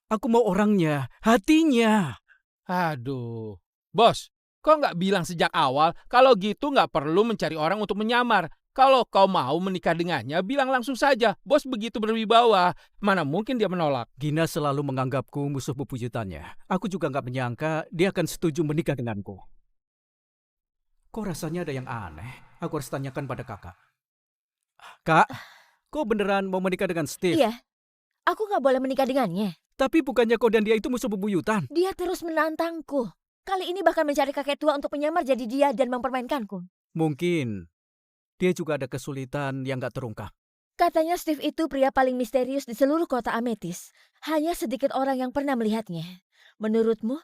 Aku mau orangnya, hatinya. Aduh. Bos, kau nggak bilang sejak awal kalau gitu nggak perlu mencari orang untuk menyamar. Kalau kau mau menikah dengannya, bilang langsung saja. Bos begitu berwibawa, mana mungkin dia menolak. Gina selalu menganggapku musuh bebuyutannya. Aku juga nggak menyangka dia akan setuju menikah denganku. Kok rasanya ada yang aneh? Aku harus tanyakan pada kakak. Kak, kau beneran mau menikah dengan Steve? Iya, aku nggak boleh menikah dengannya. Tapi bukannya kau dan dia itu musuh bebuyutan? Dia terus menantangku. Kali ini bahkan mencari kakek tua untuk menyamar jadi dia dan mempermainkanku. Mungkin dia juga ada kesulitan yang gak terungkap. Katanya Steve itu pria paling misterius di seluruh kota Amethyst. Hanya sedikit orang yang pernah melihatnya. Menurutmu,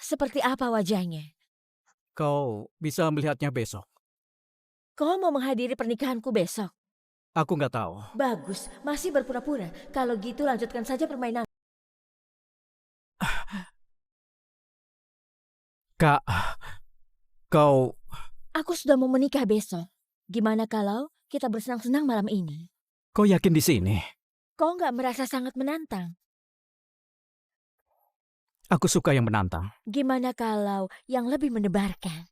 seperti apa wajahnya? Kau bisa melihatnya besok. Kau mau menghadiri pernikahanku besok? Aku gak tahu. Bagus, masih berpura-pura. Kalau gitu lanjutkan saja permainan. Kak, kau... Aku sudah mau menikah besok. Gimana kalau kita bersenang-senang malam ini? Kau yakin di sini? Kau nggak merasa sangat menantang? Aku suka yang menantang. Gimana kalau yang lebih mendebarkan?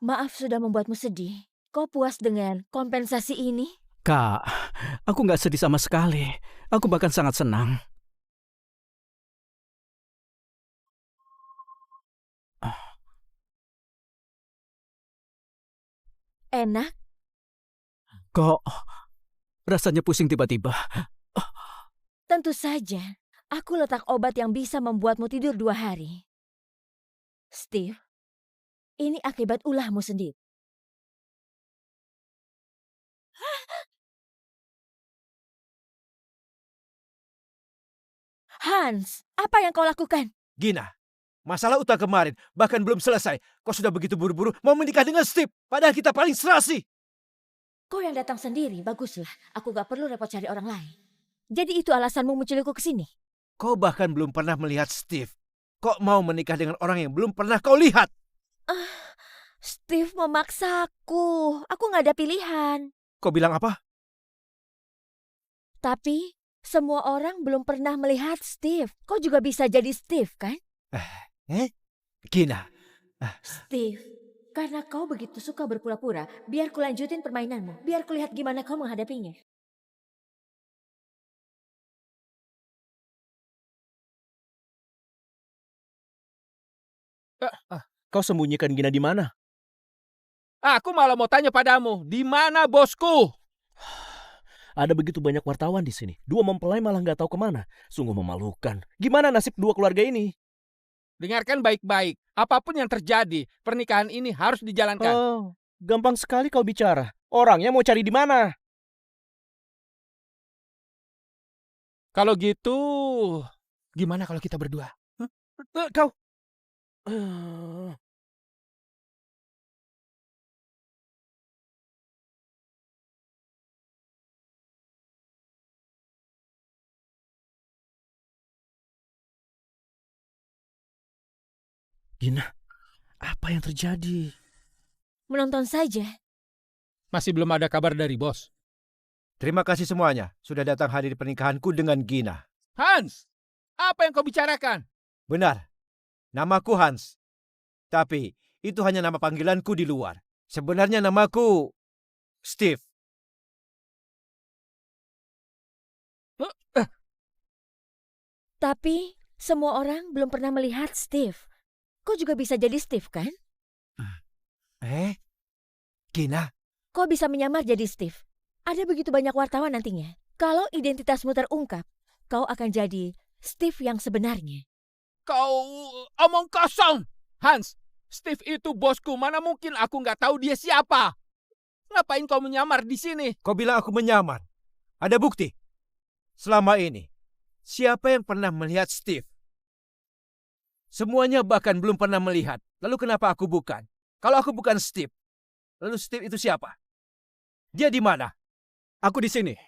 Maaf sudah membuatmu sedih. Kau puas dengan kompensasi ini? Kak, aku nggak sedih sama sekali. Aku bahkan sangat senang. Enak? Kok rasanya pusing tiba-tiba? Tentu saja. Aku letak obat yang bisa membuatmu tidur 2 hari. Steve, ini akibat ulahmu sendiri. Hans, apa yang kau lakukan? Gina, masalah utang kemarin bahkan belum selesai. Kau sudah begitu buru-buru mau menikah dengan Steve. Padahal kita paling serasi. Kau yang datang sendiri, baguslah. Aku gak perlu repot cari orang lain. Jadi itu alasanmu menculikku ke sini? Kau bahkan belum pernah melihat Steve. Kok mau menikah dengan orang yang belum pernah kau lihat? Steve memaksaku. Aku gak ada pilihan. Kau bilang apa? Tapi semua orang belum pernah melihat Steve. Kau juga bisa jadi Steve, kan? Gina. Steve, karena kau begitu suka berpura-pura, biar ku lanjutin permainanmu. Biar ku lihat gimana kau menghadapinya. Kau sembunyikan Gina di mana? Aku malah mau tanya padamu, di mana bosku? Ada begitu banyak wartawan di sini. 2 mempelai malah nggak tahu kemana. Sungguh memalukan. Gimana nasib 2 keluarga ini? Dengarkan baik-baik. Apapun yang terjadi, pernikahan ini harus dijalankan. Oh, gampang sekali kau bicara. Orangnya mau cari di mana? Kalau gitu, gimana kalau kita berdua? Kau. Gina, apa yang terjadi? Menonton saja. Masih belum ada kabar dari bos. Terima kasih semuanya sudah datang hadir pernikahanku dengan Gina. Hans, apa yang kau bicarakan? Benar, namaku Hans. Tapi itu hanya nama panggilanku di luar. Sebenarnya namaku Steve. Tapi semua orang belum pernah melihat Steve. Kau juga bisa jadi Steve, kan? Gina? Kau bisa menyamar jadi Steve. Ada begitu banyak wartawan nantinya. Kalau identitasmu terungkap, kau akan jadi Steve yang sebenarnya. Kau omong kosong. Hans, Steve itu bosku. Mana mungkin aku nggak tahu dia siapa? Ngapain kau menyamar di sini? Kau bilang aku menyamar. Ada bukti. Selama ini, siapa yang pernah melihat Steve? Semuanya bahkan belum pernah melihat. Lalu kenapa aku bukan? Kalau aku bukan Steve, lalu Steve itu siapa? Dia di mana? Aku di sini.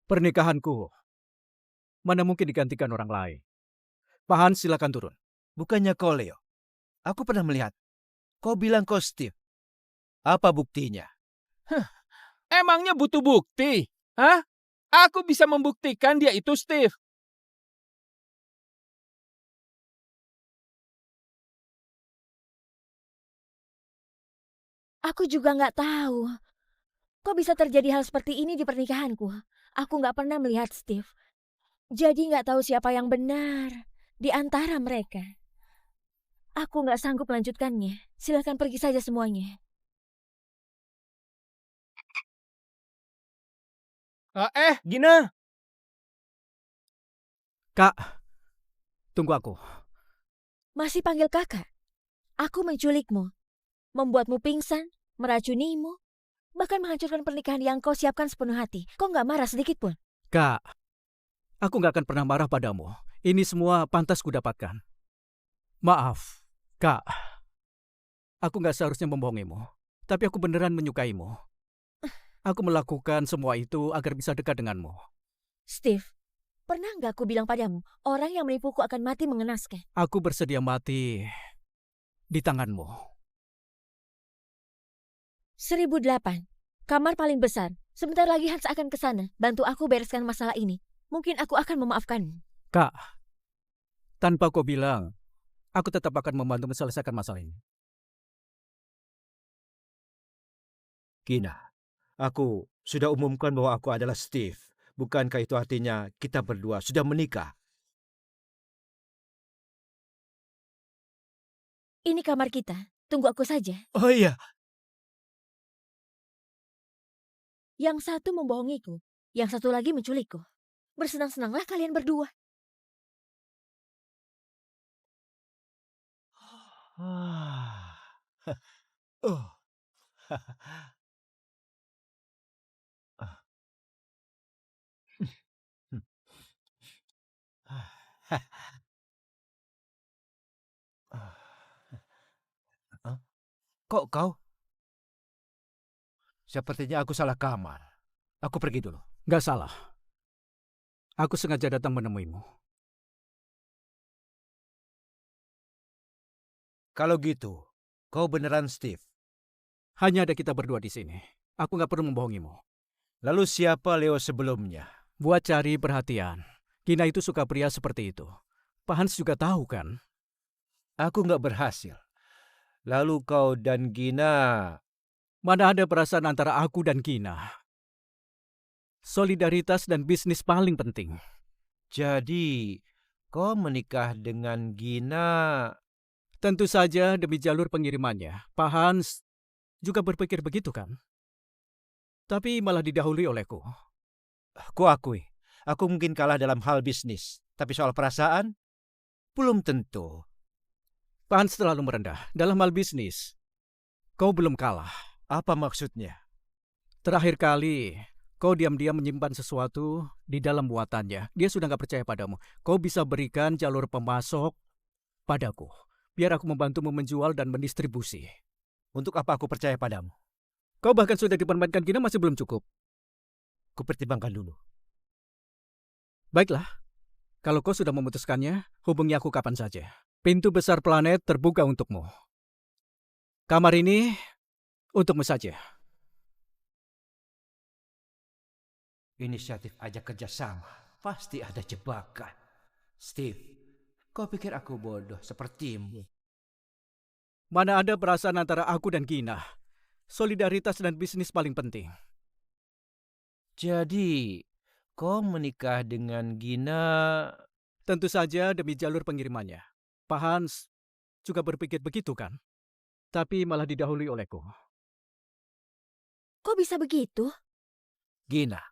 Pernikahanku mana mungkin digantikan orang lain. Pak Hans, silakan turun. Bukannya kau Leo. Aku pernah melihat. Kau bilang kau Steve. Apa buktinya? Emangnya butuh bukti? Hah? Aku bisa membuktikan dia itu Steve. Aku juga nggak tahu. Kok bisa terjadi hal seperti ini di pernikahanku? Aku nggak pernah melihat Steve. Jadi nggak tahu siapa yang benar di antara mereka. Aku nggak sanggup melanjutkannya. Silakan pergi saja semuanya. Gina! Kak, tunggu aku. Masih panggil kakak? Aku menculikmu, membuatmu pingsan, meracunimu, bahkan menghancurkan pernikahan yang kau siapkan sepenuh hati. Kau nggak marah sedikit pun? Kak, aku nggak akan pernah marah padamu. Ini semua pantas kudapatkan. Maaf, Kak. Aku nggak seharusnya membohongimu. Tapi aku beneran menyukaimu. Aku melakukan semua itu agar bisa dekat denganmu. Steve, pernah nggak aku bilang padamu, orang yang menipuku akan mati mengenaskan? Aku bersedia mati di tanganmu. 1008. Kamar paling besar. Sebentar lagi Hans akan ke sana. Bantu aku bereskan masalah ini. Mungkin aku akan memaafkanmu. Kak, tanpa kau bilang, aku tetap akan membantu menyelesaikan masalah ini. Gina, aku sudah umumkan bahwa aku adalah Steve. Bukankah itu artinya kita berdua sudah menikah? Ini kamar kita. Tunggu aku saja. Oh iya, Yang satu membohongiku. Yang satu lagi menculikku. Bersenang-senanglah kalian berdua. Oh. Hah? Kok kau? Sepertinya aku salah kamar. Aku pergi dulu. Nggak salah. Aku sengaja datang menemuimu. Kalau gitu, kau beneran Steve. Hanya ada kita berdua di sini. Aku nggak perlu membohongimu. Lalu siapa Leo sebelumnya? Buat cari perhatian. Gina itu suka pria seperti itu. Pak Hans juga tahu kan? Aku nggak berhasil. Lalu kau dan Gina... Mana ada perasaan antara aku dan Gina. Solidaritas dan bisnis paling penting. Jadi, kau menikah dengan Gina... Tentu saja demi jalur pengirimannya. Pak Hans juga berpikir begitu kan? Tapi malah didahului olehku. Ku akui, aku mungkin kalah dalam hal bisnis. Tapi soal perasaan, belum tentu. Pak Hans terlalu merendah. Dalam hal bisnis, kau belum kalah. Apa maksudnya? Terakhir kali, kau diam-diam menyimpan sesuatu di dalam muatannya. Dia sudah nggak percaya padamu. Kau bisa berikan jalur pemasok padaku. Biar aku membantumu menjual dan mendistribusi. Untuk apa aku percaya padamu? Kau bahkan sudah dipermainkan Gina masih belum cukup. Kupertimbangkan dulu. Baiklah. Kalau kau sudah memutuskannya, hubungi aku kapan saja. Pintu besar planet terbuka untukmu. Kamar ini untukmu saja. Inisiatif ajak kerjasama. Pasti ada jebakan. Steve, kau pikir aku bodoh sepertimu? Mana ada perasaan antara aku dan Gina. Solidaritas dan bisnis paling penting. Jadi, kau menikah dengan Gina... Tentu saja demi jalur pengirimannya. Pak Hans juga berpikir begitu kan? Tapi malah didahului olehku. Kok bisa begitu? Gina,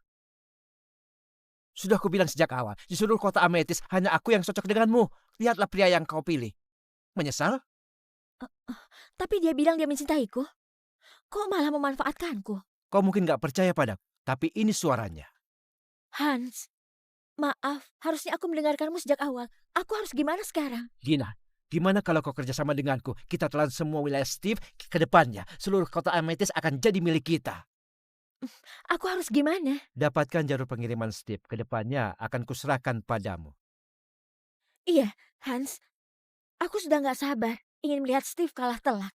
sudah kubilang sejak awal, di seluruh kota Ametis hanya aku yang cocok denganmu. Lihatlah pria yang kau pilih. Menyesal? Tapi dia bilang dia mencintaiku. Kok malah memanfaatkanku? Kau mungkin gak percaya padaku, tapi ini suaranya. Hans, maaf, harusnya aku mendengarkanmu sejak awal. Aku harus gimana sekarang? Gina, gimana kalau kau kerjasama denganku? Kita telan semua wilayah Steve ke depannya. Seluruh kota Ametis akan jadi milik kita. Aku harus gimana? Dapatkan jalur pengiriman Steve. Ke depannya akan kuserahkan padamu. Iya, Hans. Aku sudah gak sabar. Ingin melihat Steve kalah telak.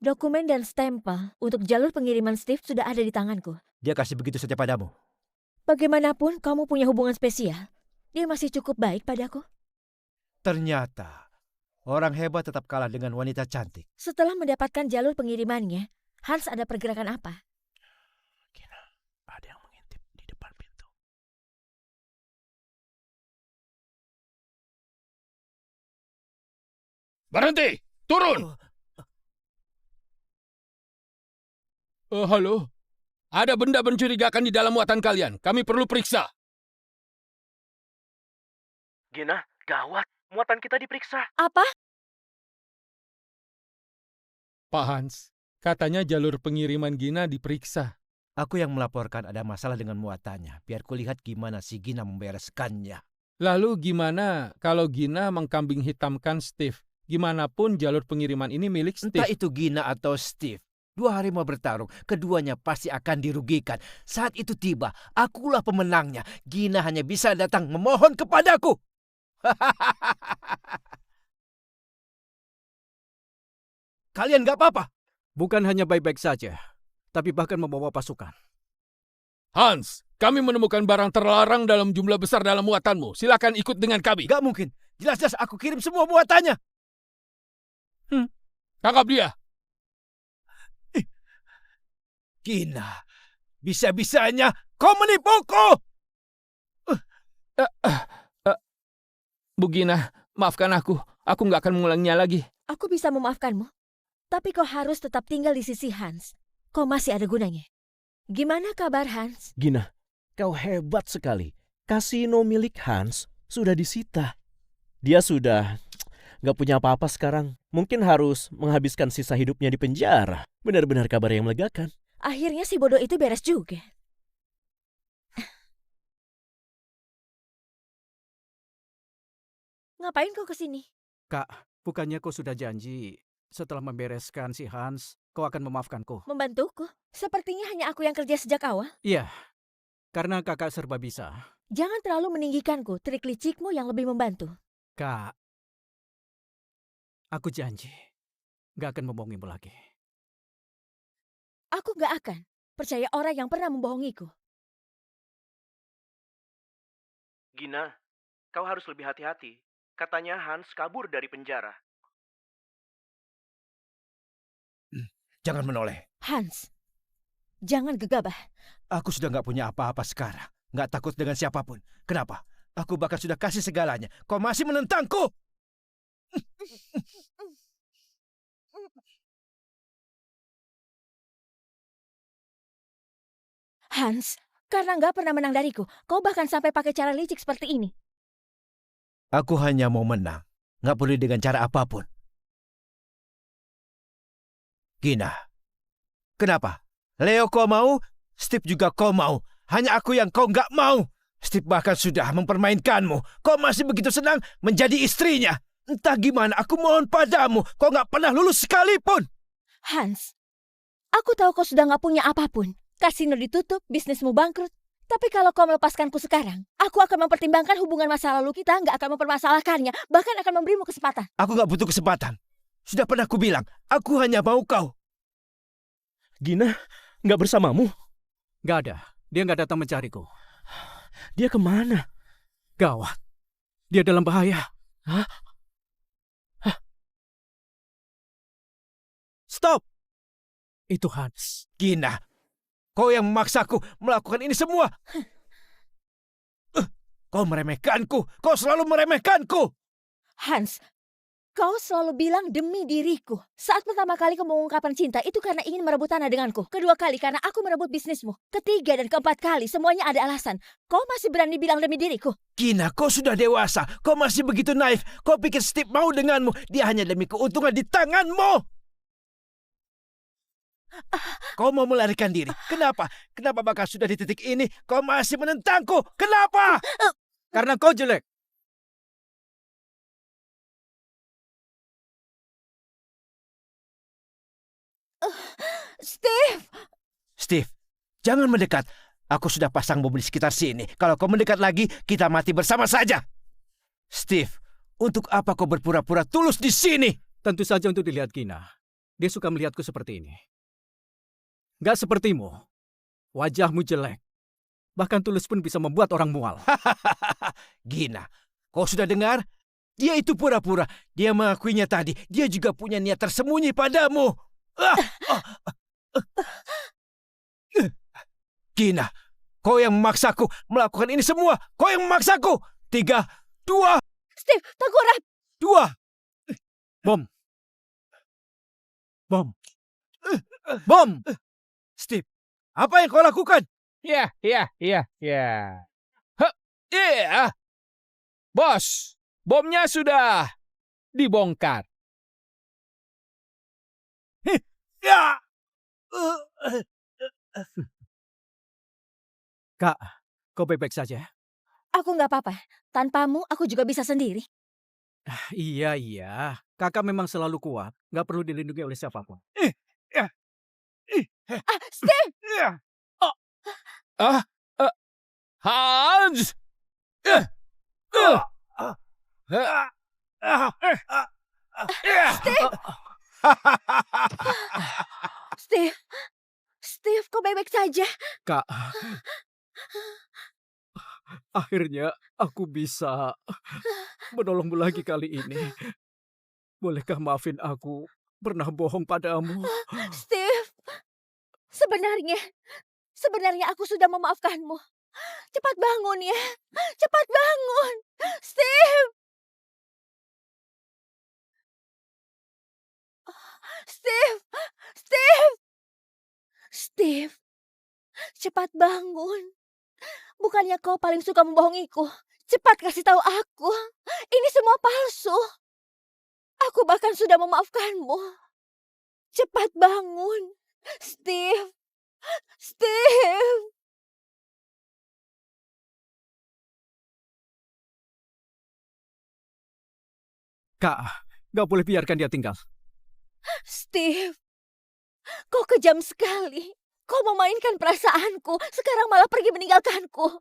Dokumen dan stempel untuk jalur pengiriman Steve sudah ada di tanganku. Dia kasih begitu saja padamu. Bagaimanapun kamu punya hubungan spesial. Dia masih cukup baik padaku. Ternyata, orang hebat tetap kalah dengan wanita cantik. Setelah mendapatkan jalur pengirimannya, Hans ada pergerakan apa? Gina, ada yang mengintip di depan pintu. Berhenti! Turun! Halo? Ada benda mencurigakan di dalam muatan kalian. Kami perlu periksa. Gina, gawat. Muatan kita diperiksa. Apa? Pak Hans, katanya jalur pengiriman Gina diperiksa. Aku yang melaporkan ada masalah dengan muatannya. Biar kulihat gimana si Gina membereskannya. Lalu gimana kalau Gina mengkambing hitamkan Steve? Gimana pun jalur pengiriman ini milik Entah Steve. itu Gina atau Steve. 2 hari mau bertarung, keduanya pasti akan dirugikan. Saat itu tiba, akulah pemenangnya. Gina hanya bisa datang memohon kepadaku. Kalian gak apa-apa? Bukan hanya baik-baik saja, tapi bahkan membawa pasukan. Hans, kami menemukan barang terlarang dalam jumlah besar dalam muatanmu. Silakan ikut dengan kami. Gak mungkin. Jelas-jelas aku kirim semua muatannya. Tangkap dia. Gina, bisa-bisanya kau menipuku. Bu Gina, maafkan aku. Aku nggak akan mengulanginya lagi. Aku bisa memaafkanmu. Tapi kau harus tetap tinggal di sisi Hans. Kau masih ada gunanya. Gimana kabar Hans? Gina, kau hebat sekali. Kasino milik Hans sudah disita. Dia sudah gak punya apa-apa sekarang. Mungkin harus menghabiskan sisa hidupnya di penjara. Benar-benar kabar yang melegakan. Akhirnya si bodoh itu beres juga. Ngapain kau kesini? Kak, bukannya kau sudah janji setelah membereskan si Hans, kau akan memaafkanku? Membantuku? Sepertinya hanya aku yang kerja sejak awal. Iya, karena kakak serba bisa. Jangan terlalu meninggikanku, trik licikmu yang lebih membantu. Kak, aku janji gak akan membohongimu lagi. Aku gak akan percaya orang yang pernah membohongiku. Gina, kau harus lebih hati-hati. Katanya Hans kabur dari penjara. Jangan menoleh. Hans, jangan gegabah. Aku sudah gak punya apa-apa sekarang. Gak takut dengan siapapun. Kenapa? Aku bahkan sudah kasih segalanya. Kau masih menentangku? Hans, karena gak pernah menang dariku, kau bahkan sampai pakai cara licik seperti ini. Aku hanya mau menang. Gak peduli dengan cara apapun. Gina, kenapa? Leo kau mau, Steve juga kau mau. Hanya aku yang kau gak mau. Steve bahkan sudah mempermainkanmu. Kau masih begitu senang menjadi istrinya. Entah gimana, aku mohon padamu. Kau gak pernah lulus sekalipun. Hans, aku tahu kau sudah gak punya apapun. Kasino ditutup, bisnismu bangkrut. Tapi kalau kau melepaskanku sekarang, aku akan mempertimbangkan hubungan masa lalu kita, gak akan mempermasalahkannya, bahkan akan memberimu kesempatan. Aku gak butuh kesempatan. Sudah pernah aku bilang, aku hanya mau kau. Gina, gak bersamamu? Gak ada, dia gak datang mencariku. Dia kemana? Gawat, dia dalam bahaya. Hah? Stop! Itu Hans. Gina, kau yang memaksaku melakukan ini semua. Kau meremehkanku. Kau selalu meremehkanku. Hans, kau selalu bilang demi diriku. Saat pertama kali kau mengungkapkan cinta, itu karena ingin merebut tanah denganku. Kedua kali karena aku merebut bisnismu. Ketiga dan keempat kali, semuanya ada alasan. Kau masih berani bilang demi diriku. Gina, kau sudah dewasa. Kau masih begitu naif. Kau pikir Steve mau denganmu. Dia hanya demi keuntungan di tanganmu. Kau mau melarikan diri. Kenapa? Kenapa bahkan sudah di titik ini kau masih menentangku? Kenapa? Karena kau jelek. Steve! Steve, jangan mendekat. Aku sudah pasang bom di sekitar sini. Kalau kau mendekat lagi, kita mati bersama saja. Steve, untuk apa kau berpura-pura tulus di sini? Tentu saja untuk dilihat Gina. Dia suka melihatku seperti ini. Gak sepertimu. Wajahmu jelek. Bahkan tulus pun bisa membuat orang mual. Gina, kau sudah dengar? Dia itu pura-pura. Dia mengakuinya tadi. Dia juga punya niat tersembunyi padamu. Gina, kau yang memaksaku melakukan ini semua. Kau yang memaksaku. 3, 2, Steve, tengkurap! 2. Bom. Bom. Bom! Steve, apa yang kau lakukan? Ya. Bos, bomnya sudah dibongkar. Ya. Kak, kau baik-baik saja? Aku nggak apa-apa. Tanpamu aku juga bisa sendiri. Iya. Kakak memang selalu kuat. Nggak perlu dilindungi oleh siapapun. Steve! Hans! Steve! Steve, kau baik-baik saja? Kak, akhirnya aku bisa menolongmu lagi kali ini. Bolehkah maafin aku pernah bohong padamu? Steve, sebenarnya aku sudah memaafkanmu. Cepat bangun ya. Cepat bangun. Steve! Steve! Steve! Steve, cepat bangun. Bukannya kau paling suka membohongiku? Cepat kasih tahu aku. Ini semua palsu. Aku bahkan sudah memaafkanmu. Cepat bangun. Steve! Steve! Kak, nggak boleh biarkan dia tinggal. Steve! Kau kejam sekali. Kau memainkan perasaanku. Sekarang malah pergi meninggalkanku.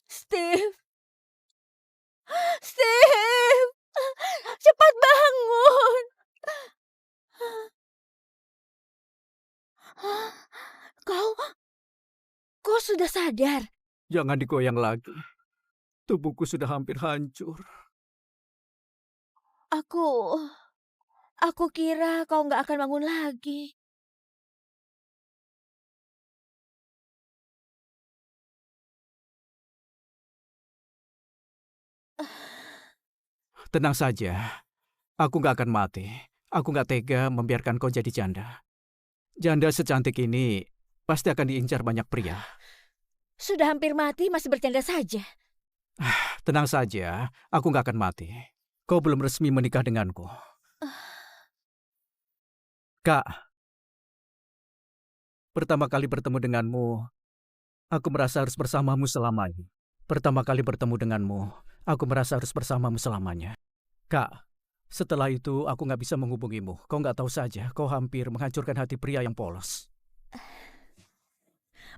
Steve! Steve! Cepat bangun! Kau sudah sadar? Jangan digoyang lagi. Tubuhku sudah hampir hancur. Aku kira kau nggak akan bangun lagi. Tenang saja. Aku nggak akan mati. Aku nggak tega membiarkan kau jadi janda. Janda secantik ini pasti akan diincar banyak pria. Sudah hampir mati masih bercanda saja. Tenang saja, aku nggak akan mati. Kau belum resmi menikah denganku. Kak, pertama kali bertemu denganmu, aku merasa harus bersamamu selamanya. Pertama kali bertemu denganmu, aku merasa harus bersamamu selamanya. Kak, setelah itu aku nggak bisa menghubungimu. Kau nggak tahu saja, kau hampir menghancurkan hati pria yang polos.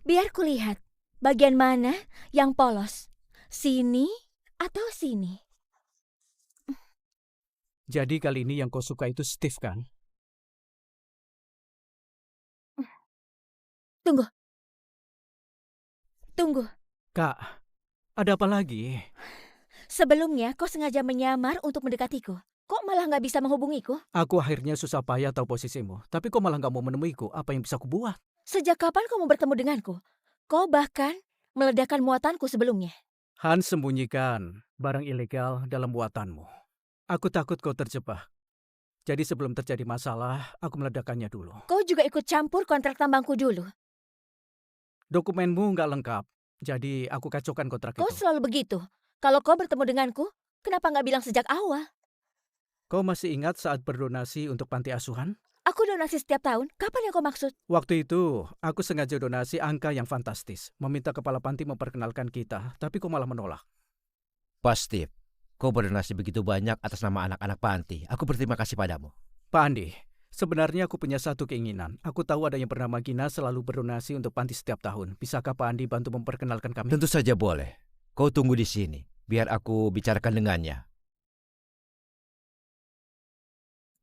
Biar kulihat bagian mana yang polos. Sini atau sini? Jadi kali ini yang kau suka itu Steve kan? Tunggu. Kak, ada apa lagi? Sebelumnya kau sengaja menyamar untuk mendekatiku. Kok malah nggak bisa menghubungiku? Aku akhirnya susah payah tahu posisimu. Tapi kau malah nggak mau menemuiku. Apa yang bisa kubuat? Sejak kapan kau mau bertemu denganku? Kau bahkan meledakkan muatanku sebelumnya. Hans sembunyikan barang ilegal dalam muatanmu. Aku takut kau terjebak. Jadi sebelum terjadi masalah, aku meledakkannya dulu. Kau juga ikut campur kontrak tambangku dulu. Dokumenmu nggak lengkap. Jadi aku kacaukan kontrak Kau itu. selalu begitu. Kalau kau bertemu denganku, kenapa nggak bilang sejak awal? Kau masih ingat saat berdonasi untuk panti asuhan? Aku donasi setiap tahun. Kapan yang kau maksud? Waktu itu, aku sengaja donasi angka yang fantastis. Meminta kepala panti memperkenalkan kita, tapi kau malah menolak. Pak Steve, kau berdonasi begitu banyak atas nama anak-anak panti. Aku berterima kasih padamu. Pak Andi, sebenarnya aku punya satu keinginan. Aku tahu ada yang bernama Gina selalu berdonasi untuk panti setiap tahun. Bisakah Pak Andi bantu memperkenalkan kami? Tentu saja boleh. Kau tunggu di sini, biar aku bicarakan dengannya.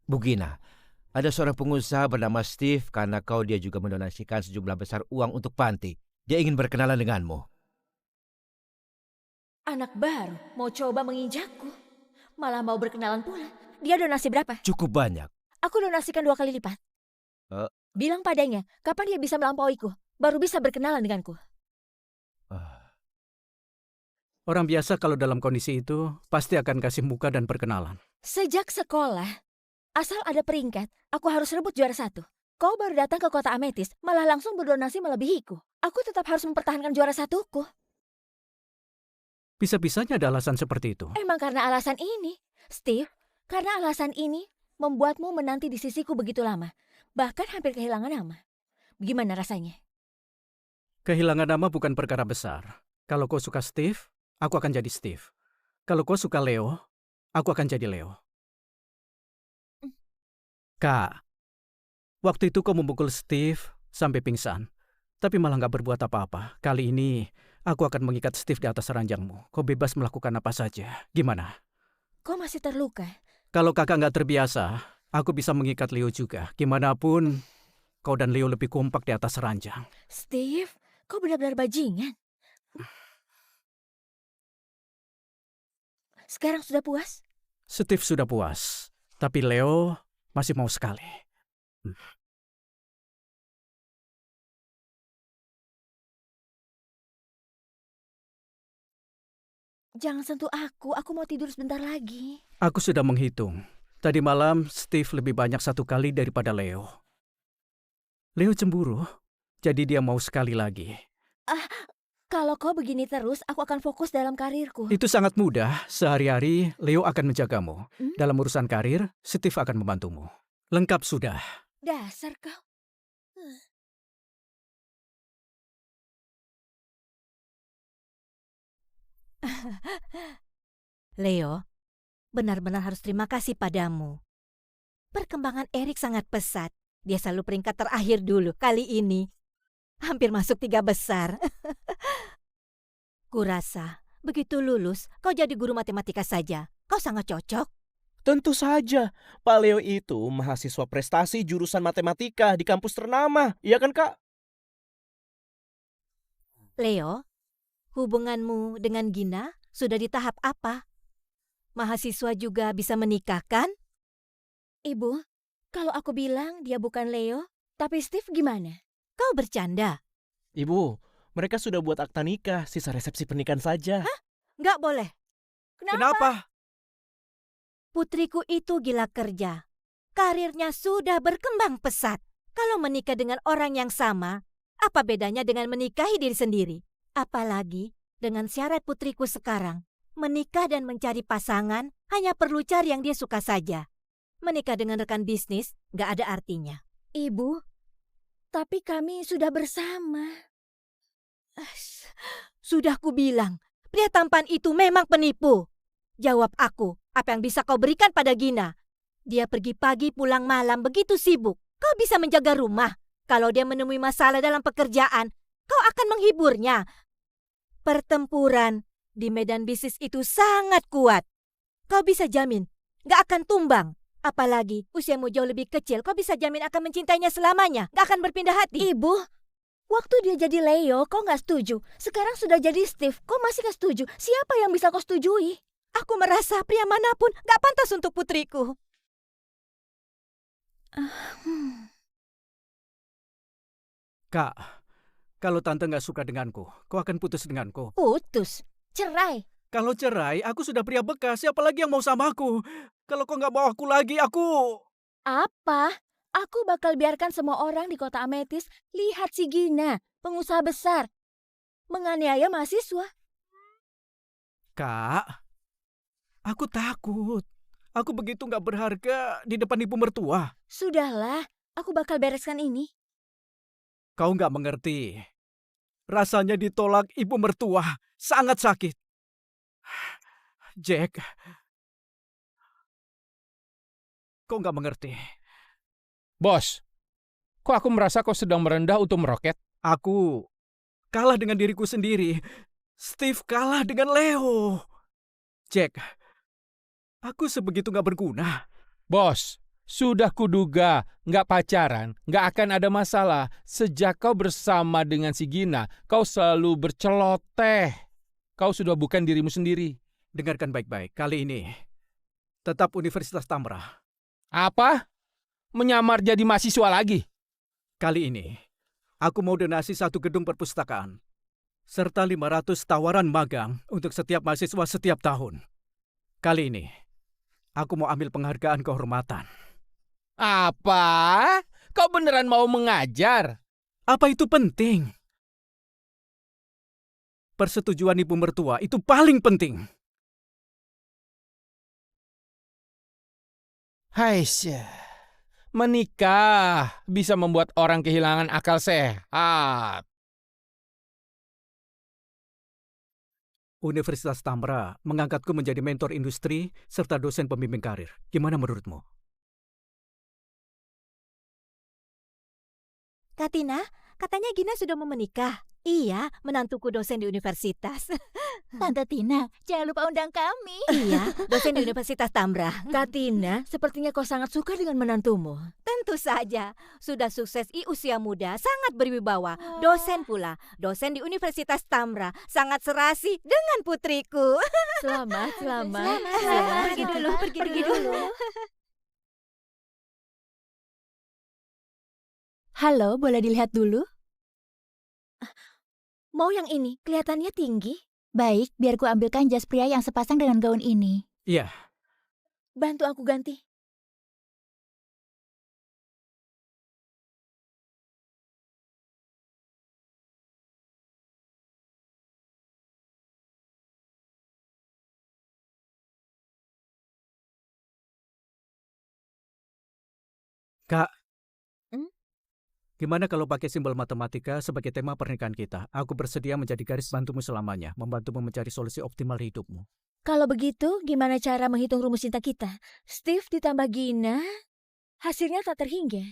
Bu Gina, ada seorang pengusaha bernama Steve karena dia juga mendonasikan sejumlah besar uang untuk panti. Dia ingin berkenalan denganmu. Anak baru mau coba menginjakku. Malah mau berkenalan pula. Dia donasi berapa? Cukup banyak. Aku donasikan 2 kali lipat. Bilang padanya, kapan dia bisa melampauiku? Baru bisa berkenalan denganku. Orang biasa kalau dalam kondisi itu, pasti akan kasih muka dan perkenalan. Sejak sekolah, asal ada peringkat, aku harus rebut juara 1. Kau baru datang ke kota Ametis, malah langsung berdonasi melebihiku. Aku tetap harus mempertahankan juara 1ku. Bisa-bisanya ada alasan seperti itu. Emang karena alasan ini, Steve, karena alasan ini membuatmu menanti di sisiku begitu lama. Bahkan hampir kehilangan nama. Gimana rasanya? Kehilangan nama bukan perkara besar. Kalau kau suka Steve, aku akan jadi Steve. Kalau kau suka Leo, aku akan jadi Leo. Kak, waktu itu kau memukul Steve sampai pingsan, tapi malah nggak berbuat apa-apa. Kali ini, aku akan mengikat Steve di atas ranjangmu. Kau bebas melakukan apa saja. Gimana? Kau masih terluka? Kalau kakak nggak terbiasa, aku bisa mengikat Leo juga. Gimana pun, kau dan Leo lebih kompak di atas ranjang. Steve, kau benar-benar bajingan. Sekarang sudah puas? Steve sudah puas, tapi Leo masih mau sekali. Jangan sentuh aku mau tidur sebentar lagi. Aku sudah menghitung. Tadi malam Steve lebih banyak 1 kali daripada Leo. Leo cemburu, jadi dia mau sekali lagi. Kalau kau begini terus, aku akan fokus dalam karirku. Itu sangat mudah. Sehari-hari Leo akan menjagamu. Hmm? Dalam urusan karir, Steve akan membantumu. Lengkap sudah. Dasar kau. Leo, benar-benar harus terima kasih padamu. Perkembangan Erik sangat pesat. Dia selalu peringkat terakhir dulu. Kali ini, hampir masuk 3 besar. Kurasa, begitu lulus, kau jadi guru matematika saja. Kau sangat cocok. Tentu saja, Pak Leo itu mahasiswa prestasi jurusan matematika di kampus ternama. Iya kan, Kak? Leo, hubunganmu dengan Gina sudah di tahap apa? Mahasiswa juga bisa menikah kan? Ibu, kalau aku bilang dia bukan Leo, tapi Steve gimana? Kau bercanda? Ibu, mereka sudah buat akta nikah, sisa resepsi pernikahan saja. Hah? Nggak boleh. Kenapa? Putriku itu gila kerja. Karirnya sudah berkembang pesat. Kalau menikah dengan orang yang sama, apa bedanya dengan menikahi diri sendiri? Apalagi dengan syarat putriku sekarang. Menikah dan mencari pasangan hanya perlu cari yang dia suka saja. Menikah dengan rekan bisnis nggak ada artinya. Ibu, tapi kami sudah bersama. Sudah kubilang, pria tampan itu memang penipu. Jawab aku, apa yang bisa kau berikan pada Gina? Dia pergi pagi pulang malam begitu sibuk. Kau bisa menjaga rumah. Kalau dia menemui masalah dalam pekerjaan, kau akan menghiburnya. Pertempuran di medan bisnis itu sangat kuat. Kau bisa jamin, gak akan tumbang. Apalagi usiamu jauh lebih kecil, kau bisa jamin akan mencintainya selamanya. Gak akan berpindah hati. Ibu, waktu dia jadi Leo, kau gak setuju. Sekarang sudah jadi Steve, kau masih gak setuju. Siapa yang bisa kau setujui? Aku merasa pria manapun gak pantas untuk putriku. Kak, kalau tante nggak suka denganku, kau akan putus denganku. Putus? Cerai? Kalau cerai, aku sudah pria bekas. Siapa lagi yang mau sama aku? Kalau kau nggak mau aku lagi, aku... Apa? Aku bakal biarkan semua orang di kota Ametis lihat si Gina, pengusaha besar, menganiaya mahasiswa. Kak, aku takut. Aku begitu nggak berharga di depan ibu mertua. Sudahlah, aku bakal bereskan ini. Kau nggak mengerti. Rasanya ditolak ibu mertua sangat sakit. Jack, kau nggak mengerti. Bos, kok aku merasa kau sedang merendah untuk meroket? Aku kalah dengan diriku sendiri. Steve kalah dengan Leo. Jack, aku sebegitu nggak berguna. Bos, sudah kuduga, nggak pacaran, nggak akan ada masalah. Sejak kau bersama dengan si Gina, kau selalu berceloteh. Kau sudah bukan dirimu sendiri. Dengarkan baik-baik, kali ini tetap Universitas Tamra. Apa? Menyamar jadi mahasiswa lagi? Kali ini, aku mau donasi 1 gedung perpustakaan, serta 500 tawaran magang untuk setiap mahasiswa setiap tahun. Kali ini, aku mau ambil penghargaan kehormatan. Apa? Kau beneran mau mengajar? Apa itu penting? Persetujuan ibu mertua itu paling penting. Haisya, menikah bisa membuat orang kehilangan akal sehat. Universitas Tamra mengangkatku menjadi mentor industri serta dosen pembimbing karir. Gimana menurutmu? Kak Tina, katanya Gina sudah mau menikah. Iya, menantuku dosen di universitas. Tante Tina, jangan lupa undang kami. Iya, dosen di Universitas Tamra. Katina, sepertinya kau sangat suka dengan menantumu. Tentu saja, sudah sukses i usia muda, sangat berwibawa. Dosen pula, dosen di Universitas Tamra, sangat serasi dengan putriku. Selamat. Pergi dulu. Halo, boleh dilihat dulu? Mau yang ini, kelihatannya tinggi. Baik, biar ku ambilkan jas pria yang sepasang dengan gaun ini. Iya, Bantu aku ganti. Kak. Hmm? Gimana kalau pakai simbol matematika sebagai tema pernikahan kita? Aku bersedia menjadi garis bantumu selamanya, membantumu mencari solusi optimal hidupmu. Kalau begitu, gimana cara menghitung rumus cinta kita? Steve ditambah Gina, hasilnya tak terhingga.